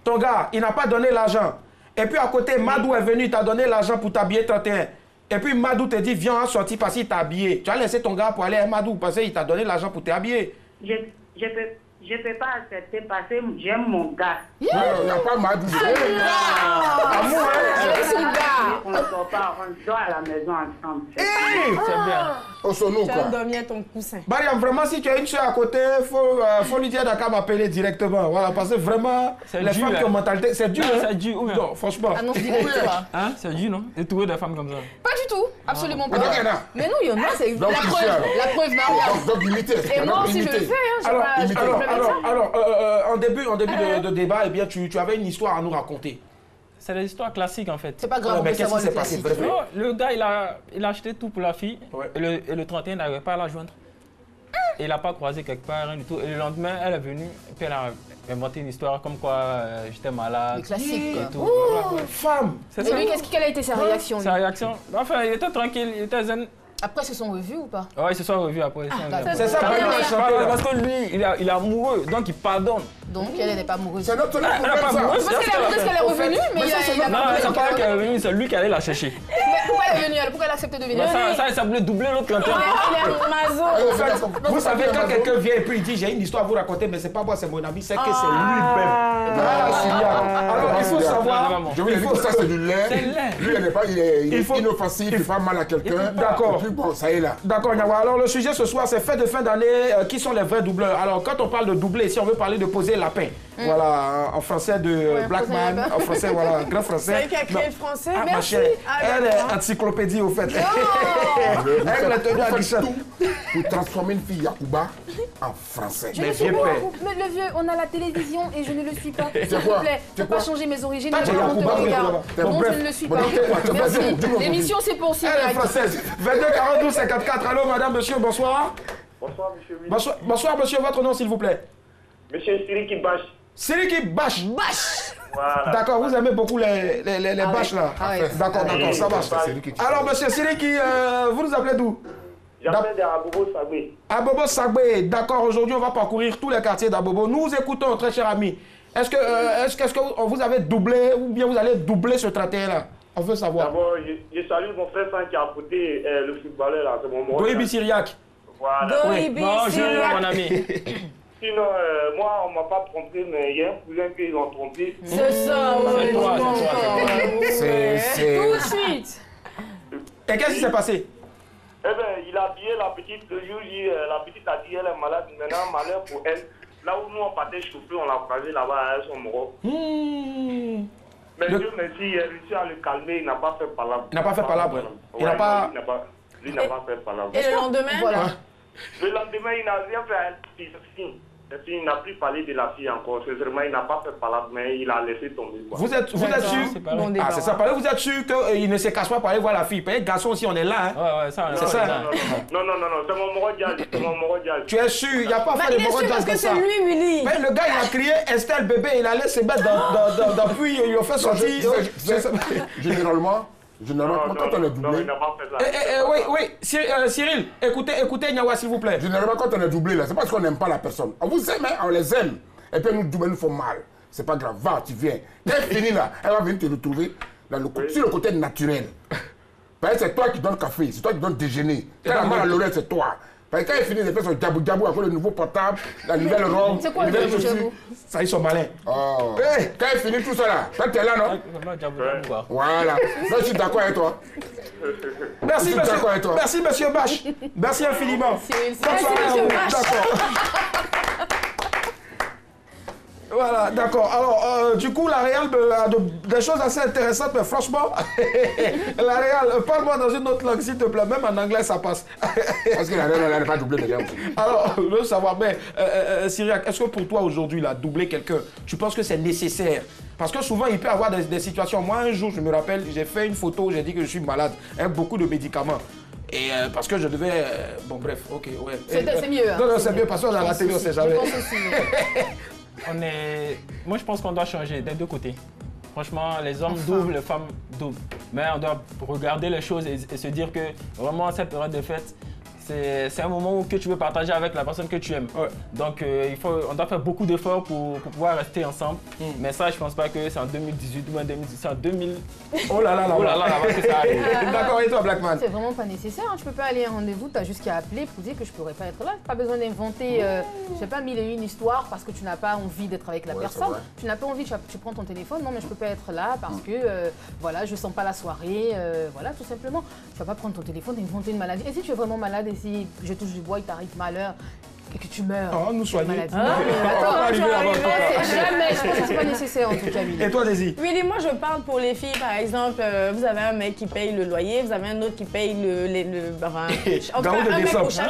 Speaker 1: ton gars, il n'a pas donné l'argent, et puis à côté, Madou est venu, il t'a donné l'argent pour t'habiller 31, et puis Madou te dit, viens sortir parce qu'il t'a habillé, tu as laissé ton gars pour aller à Madou parce qu'il t'a donné l'argent pour t'habiller.
Speaker 8: Je peux pas accepter parce que j'aime mon gars.
Speaker 3: Non, il n'y a pas Madou.
Speaker 1: Amour, hein?
Speaker 8: On ne sort pas, on dort à la maison ensemble.
Speaker 6: C'est bien.
Speaker 3: Au sono,
Speaker 5: Tu
Speaker 3: quoi.
Speaker 5: as dormi à ton coussin.
Speaker 1: Mariam, vraiment, si tu as une soeur à côté, faut lui dire d'à m'appeler directement. Voilà, parce que vraiment, les femmes qui ont mentalité, c'est dur.
Speaker 6: C'est dur, oui.
Speaker 1: Non, franchement.
Speaker 4: Ah non, je dis quoi?
Speaker 6: Hein? C'est dur, non? Et trouver des femmes comme ça.
Speaker 4: Pas du tout, absolument pas. Mais non, il y en a, c'est la
Speaker 3: Donc,
Speaker 4: preuve, Mariam.
Speaker 3: Donc, imiter.
Speaker 4: Et moi aussi, je le fais, hein.
Speaker 1: Alors, en début de débat, eh bien, tu avais une histoire à nous raconter.
Speaker 6: C'est des histoires classiques en fait.
Speaker 4: C'est pas grave,
Speaker 1: mais qu'est-ce qui s'est passé?
Speaker 6: Le gars, il a acheté tout pour la fille et le 31, il n'arrivait pas à la joindre. Et il n'a pas croisé quelque part, rien du tout. Et le lendemain, elle est venue et puis elle a inventé une histoire comme quoi j'étais malade.
Speaker 4: Le classique,
Speaker 6: et tout.
Speaker 4: Oh,
Speaker 1: femme!
Speaker 4: Et lui, quelle a été sa réaction?
Speaker 6: Sa réaction? Enfin, il était tranquille, il était zen.
Speaker 4: Après, ils se sont revus ou pas?
Speaker 6: Ouais, ils se sont revus après.
Speaker 1: C'est ça,
Speaker 6: parce que lui, il est amoureux, donc il pardonne.
Speaker 4: Donc elle n'est pas amoureuse.
Speaker 3: C'est notre
Speaker 6: Elle n'est pas amoureuse.
Speaker 4: Parce qu'elle est revenue, mais il a
Speaker 6: non, c'est pas elle qui est revenue, c'est lui qui allait la chercher.
Speaker 4: Mais elle est venue, pourquoi elle accepte de venir?
Speaker 6: Ça voulait doubler l'autre 31.
Speaker 5: Il est maso.
Speaker 1: Vous savez, quand quelqu'un vient et puis il dit j'ai une histoire à vous raconter, mais c'est pas moi, c'est mon ami, c'est que c'est lui-même. Alors il faut savoir.
Speaker 3: Je vous ai dit que ça c'est du lait. Lui, il est inoffensif, il fait pas mal à quelqu'un.
Speaker 1: D'accord.
Speaker 3: Bon, ça y est là.
Speaker 1: D'accord, Niawa. Alors le sujet ce soir, c'est fête de fin d'année. Qui sont les vrais doubleurs? Alors quand on parle de doubler, si on veut parler de poser lapin, voilà, en français de Blackman, en français, voilà, grand français.
Speaker 5: C'est elle qui a créé le français.
Speaker 1: Merci. Elle est encyclopédie au fait. Elle est tenue à Guichette.
Speaker 3: Pour transformer une fille Yakuba en français.
Speaker 1: Mais vieux père.
Speaker 4: Mais le vieux, on a la télévision et je ne le suis pas. S'il
Speaker 3: quoi?
Speaker 4: vous plaît, ne pas changer mes origines.
Speaker 1: Ah,
Speaker 4: Ne pas monter mon regard. Non, je ne le suis pas. Merci. L'émission, c'est pour Syriac.
Speaker 1: Elle est française. 22 42 54. Allô, madame, monsieur, bonsoir.
Speaker 7: Bonsoir, monsieur.
Speaker 1: Bonsoir, monsieur, votre nom, s'il vous plaît.
Speaker 7: Monsieur Siriki Bash.
Speaker 1: Siriki Bash.
Speaker 7: Voilà.
Speaker 1: D'accord, vous aimez beaucoup les bâches là. D'accord, ça marche. Alors, monsieur Siriki, vous nous appelez d'où?
Speaker 7: J'appelle d'Abobo Sagbé.
Speaker 1: Abobo Sagbé, d'accord, aujourd'hui on va parcourir tous les quartiers d'Abobo. Nous écoutons, très cher ami. Est-ce que vous avez doublé ou bien vous allez doubler ce 31 là? On veut savoir.
Speaker 7: D'abord, je salue mon frère Franck qui a apporté le footballeur là, c'est mon mot.
Speaker 1: Doibi Syriac.
Speaker 7: Voilà.
Speaker 6: Bonjour, mon ami.
Speaker 7: Sinon, moi, on m'a pas trompé, mais il y a un cousin qu'ils ont trompé.
Speaker 5: C'est ça,
Speaker 6: C'est toi.
Speaker 3: C'est...
Speaker 4: Tout de suite.
Speaker 1: Et qu'est-ce qui s'est passé?
Speaker 7: Eh bien, il a habillé la petite, le jour la petite a dit elle est malade, maintenant malheur pour elle. Là où nous on partait chauffer, on l'a croisé là-bas à son mort. Mais Dieu merci, il a réussi à le calmer, il n'a pas fait palabre.
Speaker 1: Il n'a pas fait palabre.
Speaker 7: Il n'a pas fait palabre.
Speaker 5: Et le lendemain?
Speaker 4: Voilà.
Speaker 7: Le lendemain, il n'a rien fait à elle. Il n'a plus parlé de la fille encore. Sincèrement, il n'a pas fait palabre, mais il a laissé tomber. Quoi.
Speaker 1: Vous êtes sûr? C'est ça. Vous êtes sûr qu'il ne se cache pas pour aller voir la fille? Parce que garçon aussi, on est là. Hein?
Speaker 6: Ouais, ça.
Speaker 7: C'est ça. Non, c'est mon Morodjal.
Speaker 1: Tu es sûr? Il n'y a pas fait de Morodjal
Speaker 5: parce que c'est lui, Willy.
Speaker 1: Mais le gars, il a crié Estelle bébé, il allait se mettre dans puis il a fait sortir.
Speaker 3: Généralement, quand on est doublé...
Speaker 7: Non, il n'a pas fait ça.
Speaker 1: Oui. Cyril, écoutez Niawa, s'il vous plaît.
Speaker 3: Généralement, quand on est doublé, là, c'est parce qu'on n'aime pas la personne. On vous aime, on les aime. Et puis, nous doubler nous font mal. C'est pas grave, va, tu viens. Quand elle finit là, elle va venir te retrouver sur le côté naturel. Parce que c'est toi qui donnes le café, c'est toi qui donnes le déjeuner. Quand elle a mal à l'oreille, c'est toi. Parce que quand elle finit, elle fait son djabou-djabou avec le nouveau portable, la nouvelle robe.
Speaker 4: C'est quoi le djabou-djabou?
Speaker 3: Ça, ils sont malins. Oh. Hey, quand elle finit tout ça là, toi t'es là, non? Voilà. Moi, je suis d'accord avec toi.
Speaker 1: Merci, monsieur Bash. Merci infiniment.
Speaker 4: Merci, monsieur Bash.
Speaker 1: D'accord. Voilà, d'accord. Alors, du coup, la Real a des choses assez intéressantes, mais franchement, la Real, parle-moi dans une autre langue, s'il te plaît. Même en anglais, ça passe.
Speaker 3: Parce que la Real, elle n'est pas doublée déjà.
Speaker 1: Alors, je veux savoir, mais Syriac, est-ce que pour toi, aujourd'hui, doubler quelqu'un, tu penses que c'est nécessaire? Parce que souvent, il peut y avoir des situations. Moi, un jour, je me rappelle, j'ai fait une photo, j'ai dit que je suis malade, avec beaucoup de médicaments. Et parce que je devais... bon, bref, ok, ouais.
Speaker 4: C'est mieux. Hein,
Speaker 1: non, c'est mieux, parce qu'on a la télé, on ne sait jamais.
Speaker 4: Je pense aussi.
Speaker 6: Moi, je pense qu'on doit changer des deux côtés. Franchement, les hommes doublent, les femmes doublent. Mais on doit regarder les choses et se dire que vraiment, cette période de fête, c'est un moment que tu veux partager avec la personne que tu aimes. Ouais. Donc, on doit faire beaucoup d'efforts pour pouvoir rester ensemble. Mais ça, je pense pas que c'est en 2018 ou en 2010, c'est en 2000.
Speaker 1: Oh là là que ça arrive. D'accord, et toi, Blackman?
Speaker 4: C'est vraiment pas nécessaire. Hein. Tu peux pas aller à un rendez-vous, tu as juste qu'à appeler pour dire que je pourrais pas être là. Pas besoin d'inventer, je sais pas, 1001 histoires parce que tu n'as pas envie d'être avec la personne. Tu n'as pas envie, tu prends ton téléphone. Non, mais je peux pas être là parce que, voilà, je sens pas la soirée. Voilà, tout simplement. Tu vas pas prendre ton téléphone et inventer une maladie. Et si tu es vraiment malade, si je touche du bois, il t'arrive malheur et que tu meurs.
Speaker 1: Oh, nous soigner.
Speaker 4: Attends, je pense que c'est pas nécessaire en tout cas, Willy.
Speaker 1: Et toi, Daisy?
Speaker 5: Willy, moi je parle pour les filles, par exemple, vous avez un mec qui paye le loyer, vous avez un autre qui paye en tout cas, un mec pour chaque...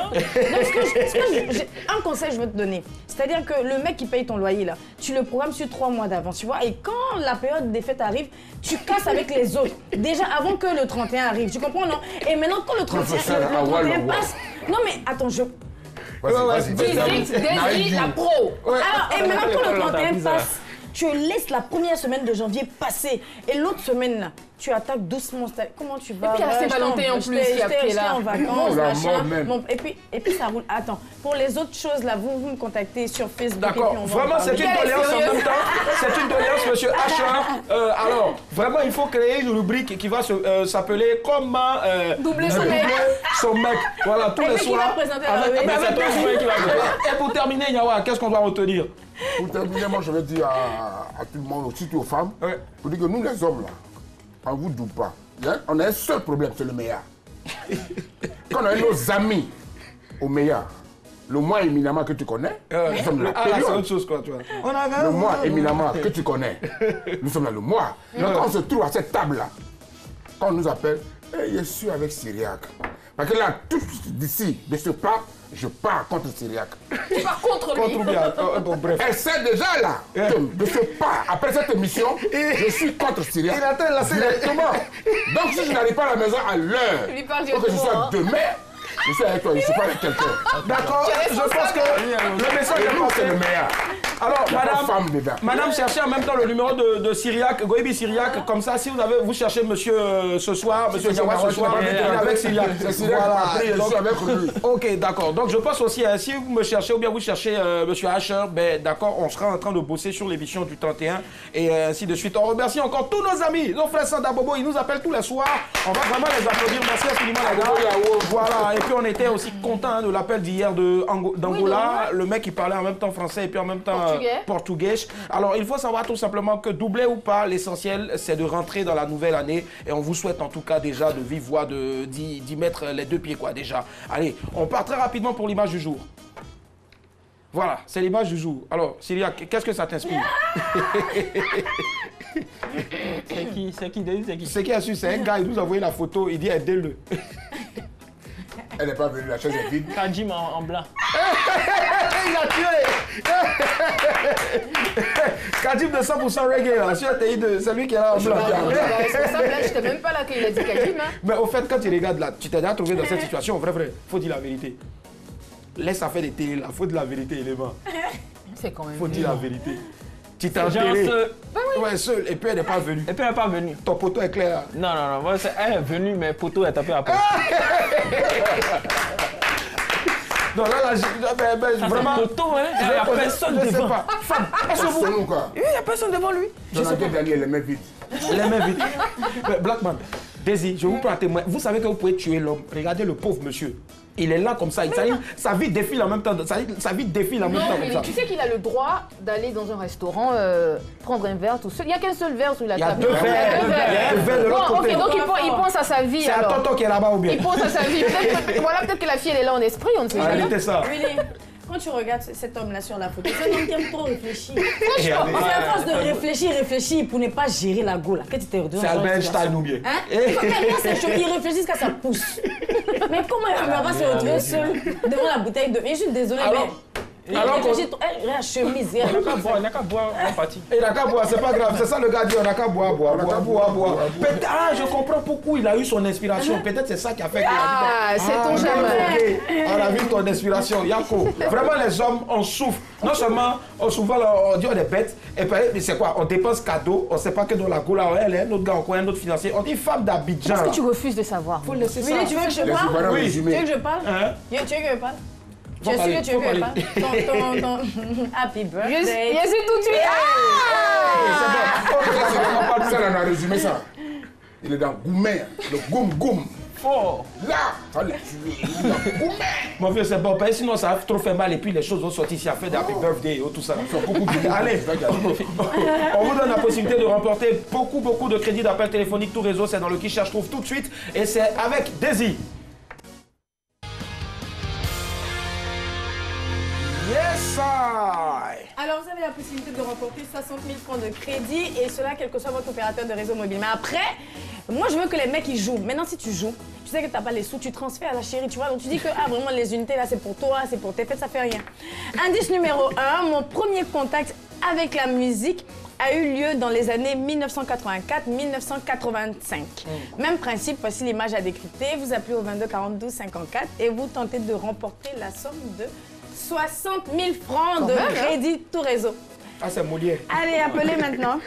Speaker 5: Un conseil je veux te donner, c'est-à-dire que le mec qui paye ton loyer là, tu le programmes sur 3 mois d'avance, tu vois, et quand la période des fêtes arrive, tu casses avec les autres, déjà avant que le 31 arrive, tu comprends, non? Et maintenant quand le 31 passe... Non mais attends,
Speaker 4: Daisy, la pro.
Speaker 5: Alors, et maintenant quand le 31 passe, tu laisses la première semaine de janvier passer. Et l'autre semaine là, tu attaques doucement. Comment tu vas?
Speaker 4: Et puis il y a Saint-Valentin en plus qui est là.
Speaker 5: En vacances, machin. Et puis ça roule. Attends, pour les autres choses là, vous me contactez sur Facebook.
Speaker 1: D'accord, vraiment c'est une doléance en même temps. C'est une doléance, monsieur H. Alors, vraiment il faut créer une rubrique qui va s'appeler comment
Speaker 4: doubler
Speaker 1: son mec. Voilà, tous les soirs. Et pour terminer, Yawa, qu'est-ce qu'on doit retenir?
Speaker 3: Pour terminer, moi je vais dire à tout le monde, surtout aux femmes, pour dire que nous les hommes là, on ne vous doute pas. On a un seul problème, c'est le meilleur. Quand on a nos amis au meilleur, le mois éminemment que tu connais, nous sommes là.
Speaker 1: C'est autre chose quoi, tu vois.
Speaker 3: Le mois éminemment que tu connais, nous sommes là le mois. Quand on se trouve à cette table là, quand on nous appelle, je suis avec Syriac. Parce que là, tout d'ici, de ce pas, je pars contre Syriac.
Speaker 4: Tu pars contre lui.
Speaker 1: Bon, bref.
Speaker 3: Elle sait déjà là, que de ce pas, après cette émission, je suis contre Syriac.
Speaker 1: Il attend la
Speaker 3: directement. Donc si je n'arrive pas à la maison à l'heure, faut que je sois demain, je suis avec toi, je ne suis pas avec quelqu'un.
Speaker 1: D'accord, je pense que le message est passé.
Speaker 3: C'est le meilleur.
Speaker 1: Alors, madame, cherchez en même temps le numéro de Syriac, Goïbi Syriac, comme ça, si vous cherchez monsieur ce soir, monsieur Yawa ce soir, il est avec Syriac.
Speaker 3: C'est Syriac, après, je suis avec lui.
Speaker 1: Ok, d'accord. Donc, je pense aussi, si vous me cherchez ou bien vous cherchez monsieur Asher, ben d'accord, on sera en train de bosser sur l'émission du 31 et ainsi de suite. On remercie encore tous nos amis, nos frères Sanda Bobo, ils nous appellent tous les soirs. On va vraiment les applaudir. Merci infiniment, les gars. Voilà, et puis on était aussi content de l'appel d'hier d'Angola. Le mec, il parlait en même temps français et puis en même temps portugais. Alors, il faut savoir tout simplement que doublé ou pas, l'essentiel, c'est de rentrer dans la nouvelle année. Et on vous souhaite en tout cas déjà de vive voix d'y mettre les deux pieds, quoi, déjà. Allez, on part très rapidement pour l'image du jour. Voilà, c'est l'image du jour. Alors, Syria, qu'est-ce que ça t'inspire?
Speaker 6: C'est qui?
Speaker 1: C'est qui a su? C'est un gars, il nous a envoyé la photo, il dit aidez-le.
Speaker 3: Elle n'est pas venue, la chaise est vide.
Speaker 6: Kadim en blanc.
Speaker 1: Il a tué. Kadim de 100% reggae, là. C'est lui qui est là en blanc.
Speaker 4: Je n'étais même pas là qu'il a dit Kadim.
Speaker 1: Mais au fait, quand tu regardes là, tu t'es déjà trouvé dans cette situation. Vrai, faut dire la vérité. Laisse ça faire des télés là, faut dire la vérité, élément.
Speaker 4: C'est quand même.
Speaker 1: Faut dire la vérité. Tu t'es enterré. Ouais, seul. Et puis elle n'est pas venue. Ton poteau est clair.
Speaker 6: Non. Moi, elle est venue, mais poteau est tapé après.
Speaker 1: Non, là, vraiment.
Speaker 6: Poteau, hein. Il n'y a personne devant.
Speaker 1: Il n'y a personne devant lui.
Speaker 3: Jonathan Daniel, les mains vides.
Speaker 1: Les mains vides. Blackman, Daisy, je vous prends un témoin. Vous savez que vous pouvez tuer l'homme. Regardez le pauvre monsieur. Il est là comme ça, sa vie défile en même temps. Sa vie défile en même temps comme ça.
Speaker 4: Tu sais qu'il a le droit d'aller dans un restaurant, prendre un verre tout seul. Il n'y a qu'un seul verre sur la table.
Speaker 1: Il y a deux verres de l'autre côté.
Speaker 4: Ok, donc il pense à sa vie.
Speaker 1: C'est un tonton qui est là-bas ou bien?
Speaker 4: Il pense à sa vie. Peut-être que la fille elle est là en esprit, on ne sait jamais.
Speaker 1: C'était ça.
Speaker 5: Quand tu regardes cet homme-là sur la photo, c'est un homme qui aime trop réfléchir. C'est à force de réfléchir pour ne pas gérer la go là.
Speaker 1: C'est Albert Einstein ou bien?
Speaker 5: Il réfléchit jusqu'à sa pousse. Mais comment il va se retrouver seul devant la bouteille de vin? Je suis désolée, mais... Alors la chemise, il
Speaker 6: n'a qu'à boire en partie.
Speaker 1: Il n'a qu'à boire, c'est pas grave. C'est ça le gars dit, on n'a qu'à boire. Je comprends pourquoi il a eu son inspiration. Peut-être c'est ça qui a fait qu'il a dit.
Speaker 4: C'est ton jamais.
Speaker 1: On a vu ton inspiration, Yako. Vraiment, les hommes, on souffre. Non seulement, souvent, on dit on est bête. Et puis, c'est quoi? On dépense cadeau. On ne sait pas que dans la gola, elle est un autre gars, on connaît un autre financier. On dit femme d'Abidjan.
Speaker 4: Est-ce que tu refuses de savoir?
Speaker 1: Faut laisser ça.
Speaker 5: Tu veux que je parle?
Speaker 3: Oui.
Speaker 5: Tu veux que je parle? Tu veux que je parle? Je suis que tu veux que je parle. Ton happy birthday.
Speaker 4: Je suis tout de suite.
Speaker 3: Ça, on a résumé ça. Il est dans Goumen, le Goum.
Speaker 6: Fort.
Speaker 3: Là, ça l'a tué. Il est dans Goumen.
Speaker 1: Mon vieux, c'est bon. Sinon, ça a trop fait mal et puis les choses vont sortir. Il a fait des happy birthday et tout ça. Allez, on vous donne la possibilité de remporter beaucoup de crédits d'appel téléphonique. Tout réseau, c'est dans le Qui Cherche Trouve tout de suite. Et c'est avec Daisy. Yes, I.
Speaker 5: Alors, vous avez la possibilité de remporter 60 000 francs de crédit et cela, quel que soit votre opérateur de réseau mobile. Mais après, moi, je veux que les mecs, ils jouent. Maintenant, si tu joues, tu sais que tu n'as pas les sous, tu transfères à la chérie, tu vois. Donc, tu dis que, vraiment, les unités, là, c'est pour toi, c'est pour tes fêtes, ça fait rien. Indice numéro 1, mon premier contact avec la musique a eu lieu dans les années 1984-1985. Même principe, voici l'image à décrypter. Vous appelez au 22 42 54 et vous tentez de remporter la somme de 60 000 francs de crédit tout réseau.
Speaker 1: Ah, c'est Molière.
Speaker 5: Allez, appelez maintenant.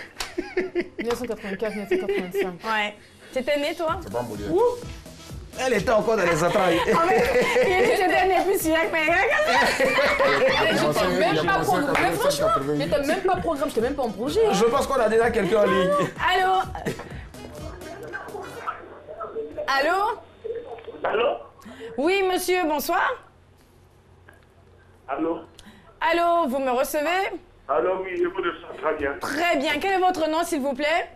Speaker 4: 1984, 1985.
Speaker 5: Ouais. T'étais né, toi?
Speaker 3: C'est pas Molière.
Speaker 1: Elle était encore dans les entrailles.
Speaker 5: Il a dit que t'étais né plus Chirac, mais
Speaker 4: J'étais même pas programme. Mais franchement, j'étais même pas programme, j'étais même pas en projet.
Speaker 1: Je pense qu'on a déjà quelqu'un en ligne.
Speaker 5: Allô? Allô?
Speaker 7: Allô?
Speaker 5: Oui, monsieur, bonsoir.
Speaker 7: Allô?
Speaker 5: Allô, vous me recevez?
Speaker 7: Allô, oui, je vous reçois très bien.
Speaker 5: Très bien. Quel est votre nom, s'il vous plaît?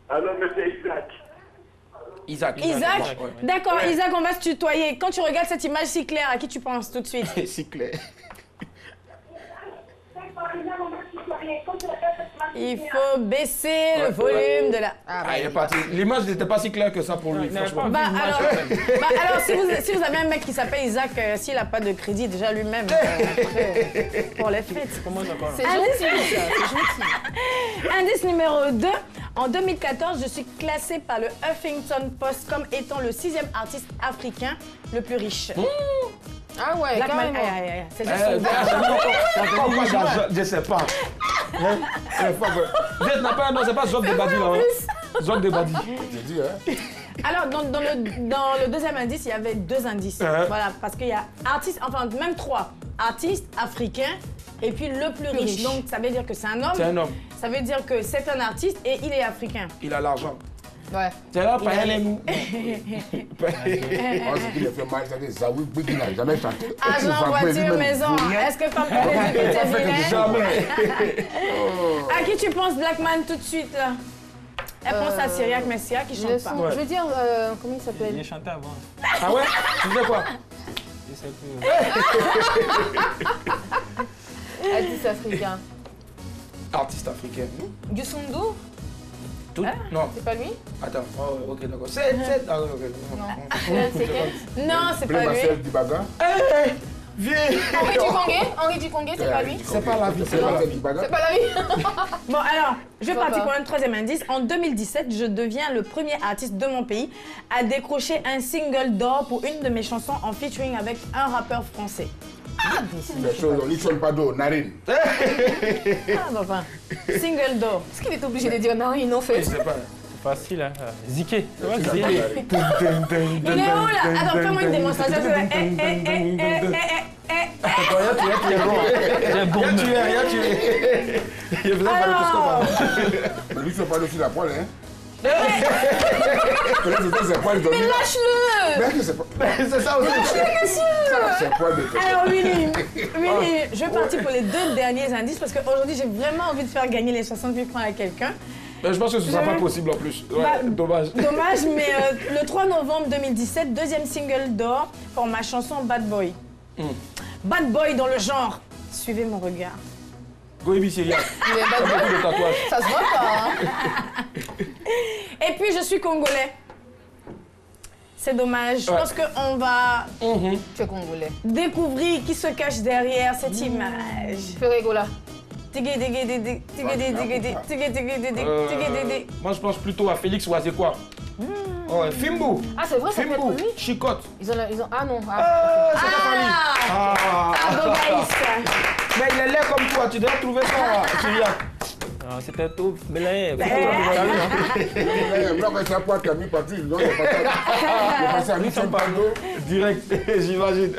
Speaker 7: Allô, monsieur Isaac.
Speaker 1: Isaac.
Speaker 5: Isaac?
Speaker 1: Ouais.
Speaker 5: D'accord, Isaac, on va se tutoyer. Quand tu regardes cette image si claire, à qui tu penses tout de suite?
Speaker 1: C'est clair.
Speaker 5: Il faut baisser le volume de la...
Speaker 1: Ah, il est parti. L'image n'était pas si claire que ça pour lui, franchement.
Speaker 5: Bah alors si vous avez un mec qui s'appelle Isaac, s'il n'a pas de crédit, déjà lui-même, après, pour les fêtes.
Speaker 4: C'est gentil, ça, c'est gentil.
Speaker 5: Indice numéro 2. En 2014, je suis classée par le Huffington Post comme étant le 6e artiste africain le plus riche.
Speaker 4: Ah ouais,
Speaker 5: Black Man,
Speaker 4: carrément.
Speaker 5: c'est juste son
Speaker 1: Je sais pas. Vous n'avez pas un nom, c'est pas Zoc de Badi là. Zoc de Badi.
Speaker 3: J'ai dit, hein.
Speaker 5: Alors, dans le deuxième indice, il y avait 2 indices. Voilà, parce qu'il y a artiste, enfin même 3. Artiste africain et puis le plus riche. Donc, ça veut dire que c'est un homme.
Speaker 1: C'est un homme.
Speaker 5: Ça veut dire que c'est un artiste et il est africain.
Speaker 1: Il a l'argent.
Speaker 4: Ouais.
Speaker 1: C'est là, pas elle et nous.
Speaker 3: Moi, ce qui lui fait mal, c'est que Zawi Bouki n'a jamais chanté.
Speaker 5: Argent, voiture, maison. Est-ce que Papa a dit que t'es vilain?
Speaker 1: Jamais.
Speaker 5: À qui tu penses, Blackman, tout de suite là? Elle pense à Syriac, mais Syriac, il chante pas.
Speaker 4: Je veux dire, comment il s'appelle?
Speaker 6: Il chantait avant.
Speaker 1: Ah ouais? Tu sais quoi?
Speaker 6: Je sais plus.
Speaker 4: Artiste africain.
Speaker 1: Artiste africain.
Speaker 4: Youssou
Speaker 1: Tout? Non.
Speaker 4: c'est pas lui?
Speaker 1: Attends. Oh, ok, d'accord. C'est. Ah, ok.
Speaker 4: Non. C'est quel?
Speaker 5: Non, c'est pas lui.
Speaker 3: Marcel Dibaga.
Speaker 1: Viens.
Speaker 4: Henri Ducongué, c'est pas lui?
Speaker 1: C'est pas la vie,
Speaker 3: C'est Marcel Dibaga.
Speaker 4: C'est pas la vie?
Speaker 5: Bon, alors, je vais
Speaker 4: Pourquoi
Speaker 5: partir
Speaker 4: pas
Speaker 5: pour un 3e indice. En 2017, je deviens le premier artiste de mon pays à décrocher un single d'or pour une de mes chansons en featuring avec un rappeur français.
Speaker 3: Les choses, on n'y sonne pas d'eau, narine.
Speaker 5: Ah, papa. Single d'or.
Speaker 4: Est-ce qu'il est obligé de dire non, ils n'ont fait?
Speaker 1: Je sais pas.
Speaker 6: Facile, hein. Ziké.
Speaker 5: Il est où là? Attends, fais-moi une démonstration.
Speaker 1: Attends, tu es bon. Tu es. Je faisais pas le
Speaker 3: Mais lui, tu ne pas aussi la poêle, hein. C'est poil de.
Speaker 5: Mais lâche-le!
Speaker 3: Mais c'est pas.
Speaker 1: C'est ça aussi.
Speaker 3: C'est poil de.
Speaker 5: Alors Willy, je vais partir pour les 2 derniers indices parce qu'aujourd'hui j'ai vraiment envie de faire gagner les 60 000 francs à quelqu'un.
Speaker 1: Mais je pense que ce ne sera pas possible en plus. Ouais,
Speaker 5: Bah,
Speaker 1: dommage.
Speaker 5: Dommage, mais le 3 novembre 2017, 2e single d'or pour ma chanson Bad Boy. Bad Boy dans le genre. Suivez mon regard.
Speaker 1: Goïbi Syriac.
Speaker 4: Il est
Speaker 1: Pas
Speaker 4: pas
Speaker 1: beaucoup de tatouages.
Speaker 4: Ça se voit pas, hein?
Speaker 5: Et puis je suis congolais. C'est dommage. Je pense qu'on va
Speaker 4: Tu es congolais.
Speaker 5: découvrir qui se cache derrière cette image.
Speaker 4: Ferregola.
Speaker 1: Moi, je pense plutôt à Félix Ouazekwa. Oh, Fimbo.
Speaker 4: Ah, c'est vrai, ça peut être
Speaker 1: Fimbo.
Speaker 4: lui?
Speaker 1: Chicotte.
Speaker 4: Ils ont... Ah non.
Speaker 1: C'est pas lui. Mais il est laid comme toi, tu dois trouver ça, Syriac.
Speaker 6: Non, c'était tout. Mais là,
Speaker 3: Là, quand c'est poil qui a mis parti, il est passé à lui, son pardon.
Speaker 1: Direct, j'imagine.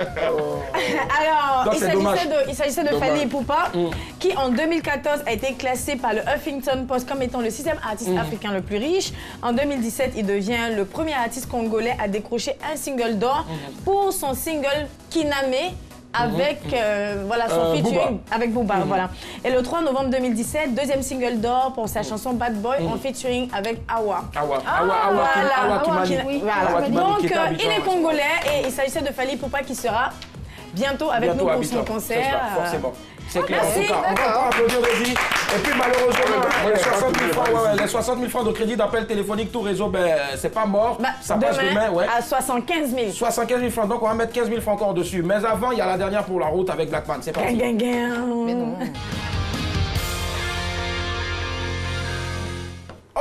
Speaker 5: Alors,
Speaker 1: Donc,
Speaker 5: il s'agissait de Fally Ipupa, qui en 2014 a été classé par le Huffington Post comme étant le 6e artiste africain le plus riche. En 2017, il devient le premier artiste congolais à décrocher un single d'or pour son single Kiname. Avec voilà, son featuring avec Booba. Voilà. Et le 3 novembre 2017, 2e single d'or pour sa chanson Bad Boy en featuring avec Awa.
Speaker 1: Awa
Speaker 5: Kimani.
Speaker 1: Voilà.
Speaker 5: Donc, il est congolais et il s'agissait de Fally Ipupa qui sera bientôt avec nous pour son concert.
Speaker 1: Forcément. C'est clair.
Speaker 5: Merci.
Speaker 1: En tout cas, on va encore applaudir Rési. Et puis malheureusement, les 60 000 francs de crédit d'appel téléphonique tout réseau, ben, c'est pas mort. Ça passe demain. Ouais.
Speaker 5: À 75 000.
Speaker 1: 75 000 francs, donc on va mettre 15 000 francs encore dessus. Mais avant, il y a la dernière pour la route avec Blackman. C'est parti.
Speaker 5: Mais non.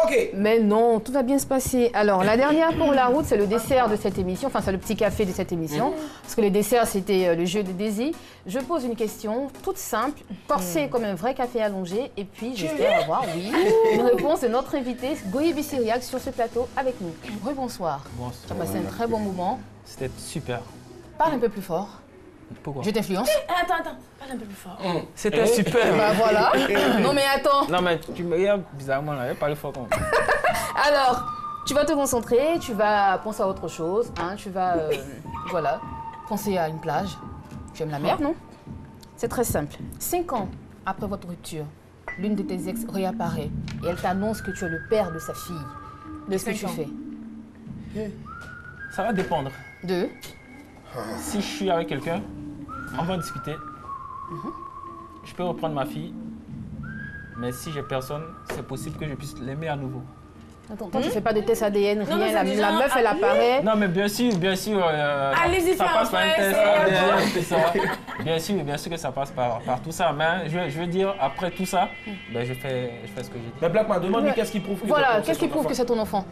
Speaker 1: Ok.
Speaker 4: Mais non, tout va bien se passer. Alors, la dernière pour la route, c'est le dessert de cette émission, enfin, c'est le petit café de cette émission. Parce que le dessert, c'était le jeu de Daisy. Je pose une question toute simple, corsée comme un vrai café allongé, et puis j'espère avoir, oui, une réponse de notre invité, Goyibi Syriac, sur ce plateau avec nous. Rebonsoir.
Speaker 6: Bonsoir.
Speaker 4: Tu as passé un très bon moment.
Speaker 6: C'était super.
Speaker 4: Parle un peu plus fort.
Speaker 6: Pourquoi?
Speaker 4: Je t'influence.
Speaker 5: Attends, parle un peu plus fort.
Speaker 6: C'était super.
Speaker 4: Bah voilà. Non mais attends.
Speaker 6: Non mais tu me regardes bizarrement là, parle fort quand même.
Speaker 4: Alors, tu vas te concentrer, tu vas penser à autre chose, hein, tu vas, voilà, penser à une plage. Tu aimes la mer, non? C'est très simple. 5 ans après votre rupture, l'une de tes ex réapparaît et elle t'annonce que tu es le père de sa fille. Qu'est-ce que tu fais?
Speaker 6: Ça va dépendre.
Speaker 4: De?
Speaker 6: Si je suis avec quelqu'un, on va discuter. Je peux reprendre ma fille, mais si j'ai personne, c'est possible que je puisse l'aimer à nouveau.
Speaker 4: Attends, toi, tu fais pas de test ADN,
Speaker 5: Non,
Speaker 4: rien,
Speaker 5: mais
Speaker 4: la meuf, elle apparaît.
Speaker 6: Non, mais bien sûr.
Speaker 5: Allez-y,
Speaker 6: ça
Speaker 5: faire
Speaker 6: passe par un
Speaker 5: un
Speaker 6: test
Speaker 5: test,
Speaker 6: ADN, c'est ça. Bien sûr que ça passe par tout ça. Mais je veux dire, après tout ça, ben, je fais ce que j'ai dit.
Speaker 1: Mais Blackman, demande-lui qu'est-ce qui prouve que
Speaker 4: Voilà, qu'est-ce qui prouve que c'est ton enfant?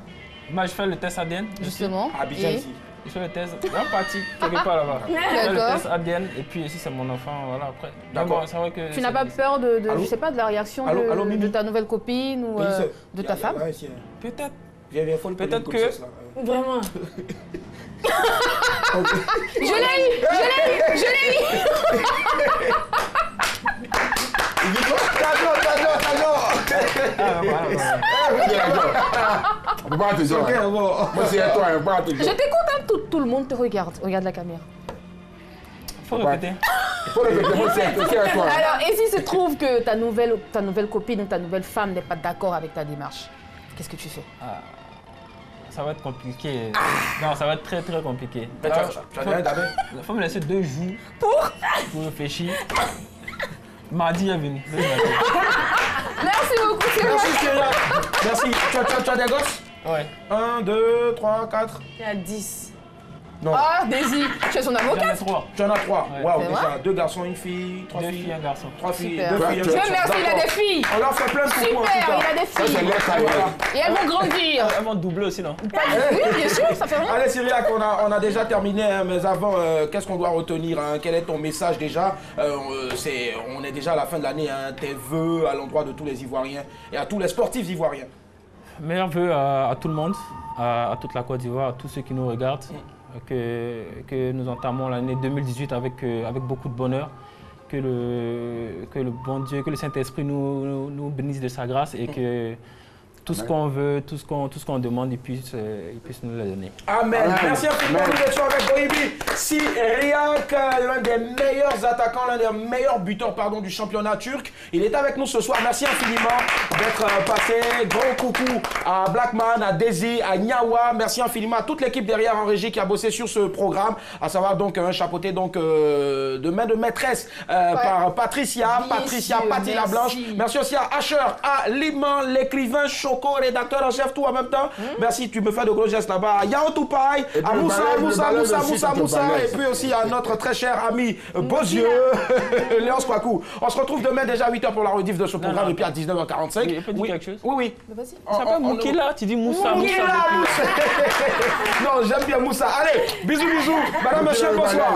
Speaker 6: Moi, je fais le test ADN.
Speaker 4: Justement.
Speaker 1: Abidjan
Speaker 4: Et-
Speaker 1: ici.
Speaker 6: Je fais le test, en partie, quelque part là-bas. Je fais le
Speaker 4: D'accord.
Speaker 6: test ADN et puis si c'est mon enfant, voilà, après.
Speaker 1: D'accord.
Speaker 6: Bon, c'est vrai que
Speaker 4: Tu n'as pas peur de
Speaker 1: Allô?
Speaker 4: je sais pas, de la réaction
Speaker 1: Allô, allô,
Speaker 4: de
Speaker 1: Mimi?
Speaker 4: ta nouvelle copine ou de ta femme?
Speaker 6: Peut-être.
Speaker 1: Viens, faut le
Speaker 6: Peut-être
Speaker 1: poser
Speaker 6: que-
Speaker 1: comme ça, là.
Speaker 5: Vraiment.
Speaker 4: Je l'ai eu.
Speaker 6: Ah, voilà.
Speaker 3: On peut pas te dire.
Speaker 1: Ok, bon.
Speaker 3: Moi, c'est à toi, on peut pas te
Speaker 4: Je
Speaker 3: dire.
Speaker 4: t'écoute, hein, tout le monde te regarde. Regarde la caméra.
Speaker 6: Faut répéter.
Speaker 3: Faut le répéter, moi, c'est à toi.
Speaker 4: Alors, et s'il se trouve que ta nouvelle copine ou ta nouvelle femme n'est pas d'accord avec ta démarche, qu'est-ce que tu fais?
Speaker 6: Ça va être compliqué. Non, ça va être très très compliqué.
Speaker 1: Mais tu as rien d'abord.
Speaker 6: Il faut me laisser 2 jours pour réfléchir. Mardi est venu.
Speaker 4: Merci beaucoup, Cyril.
Speaker 1: Merci, Cyril. Merci. Tu as des gosses?
Speaker 6: Ouais.
Speaker 1: 1, 2, 3, 4.
Speaker 5: Il y a 10.
Speaker 1: Non.
Speaker 4: Ah, Daisy, tu es son
Speaker 6: J'en ai
Speaker 4: avocate.
Speaker 6: 3.
Speaker 1: Tu en as 3.
Speaker 6: Ouais.
Speaker 1: Waouh,
Speaker 4: C'est
Speaker 1: déjà.
Speaker 4: vrai
Speaker 1: 2 garçons, une fille, 3
Speaker 6: 2
Speaker 1: filles.
Speaker 6: filles, un garçon.
Speaker 1: 3 filles,
Speaker 4: Super.
Speaker 1: 2 filles.
Speaker 3: Dieu
Speaker 4: Dieu merci, il a
Speaker 1: D'accord.
Speaker 4: des filles.
Speaker 1: On leur fait plein de coucou en tout
Speaker 4: Super,
Speaker 1: cas.
Speaker 4: il a des
Speaker 3: Ça, c'est
Speaker 4: filles.
Speaker 3: leur carrière.
Speaker 4: Et elles vont grandir.
Speaker 6: Elles vont doubler aussi, non?
Speaker 4: Oui, bien sûr, ça fait rien.
Speaker 1: Allez Cyriac, on a déjà terminé, hein, mais avant, qu'est-ce qu'on doit retenir, hein? Quel est ton message déjà? On est déjà à la fin de l'année, hein, tes vœux à l'endroit de tous les Ivoiriens et à tous les sportifs ivoiriens.
Speaker 6: Meilleurs vœux à tout le monde, à toute la Côte d'Ivoire, à tous ceux qui nous regardent, que nous entamons l'année 2018 avec beaucoup de bonheur, que le bon Dieu, que le Saint-Esprit nous bénisse de sa grâce et que tout ce qu'on veut, tout ce qu'on demande, il puisse nous le donner.
Speaker 1: Amen.
Speaker 3: Amen.
Speaker 1: Merci infiniment,
Speaker 3: Amen.
Speaker 1: nous étions avec Goyibi Syriac, l'un des meilleurs attaquants, l'un des meilleurs buteurs du championnat turc. Il est avec nous ce soir. Merci infiniment d'être passé. Grand coucou à Blackman, à Daisy, à Nyawa. Merci infiniment à toute l'équipe derrière en régie qui a bossé sur ce programme, à savoir donc un chapeauté de main de maîtresse par Patricia Patti la Blanche. Merci aussi à Asher, à Liman, l'écrivain Choco, rédacteur en chef, tout en même temps. Merci, tu me fais de gros gestes là-bas. À Yao Toupaï, à Moussa, et puis aussi à notre très cher ami Beauzieux, Léon Kwaku. On se retrouve demain déjà à 8h pour la rediff de ce programme et puis à 19h45.
Speaker 6: Oui, je peux dire quelque chose?
Speaker 1: Oui.
Speaker 4: Vas-y.
Speaker 6: Ça s'appelle Moukila, tu dis Moussa.
Speaker 1: Moukila, Moussa. Non, j'aime bien Moussa. Allez, bisous. Madame, monsieur, bonsoir.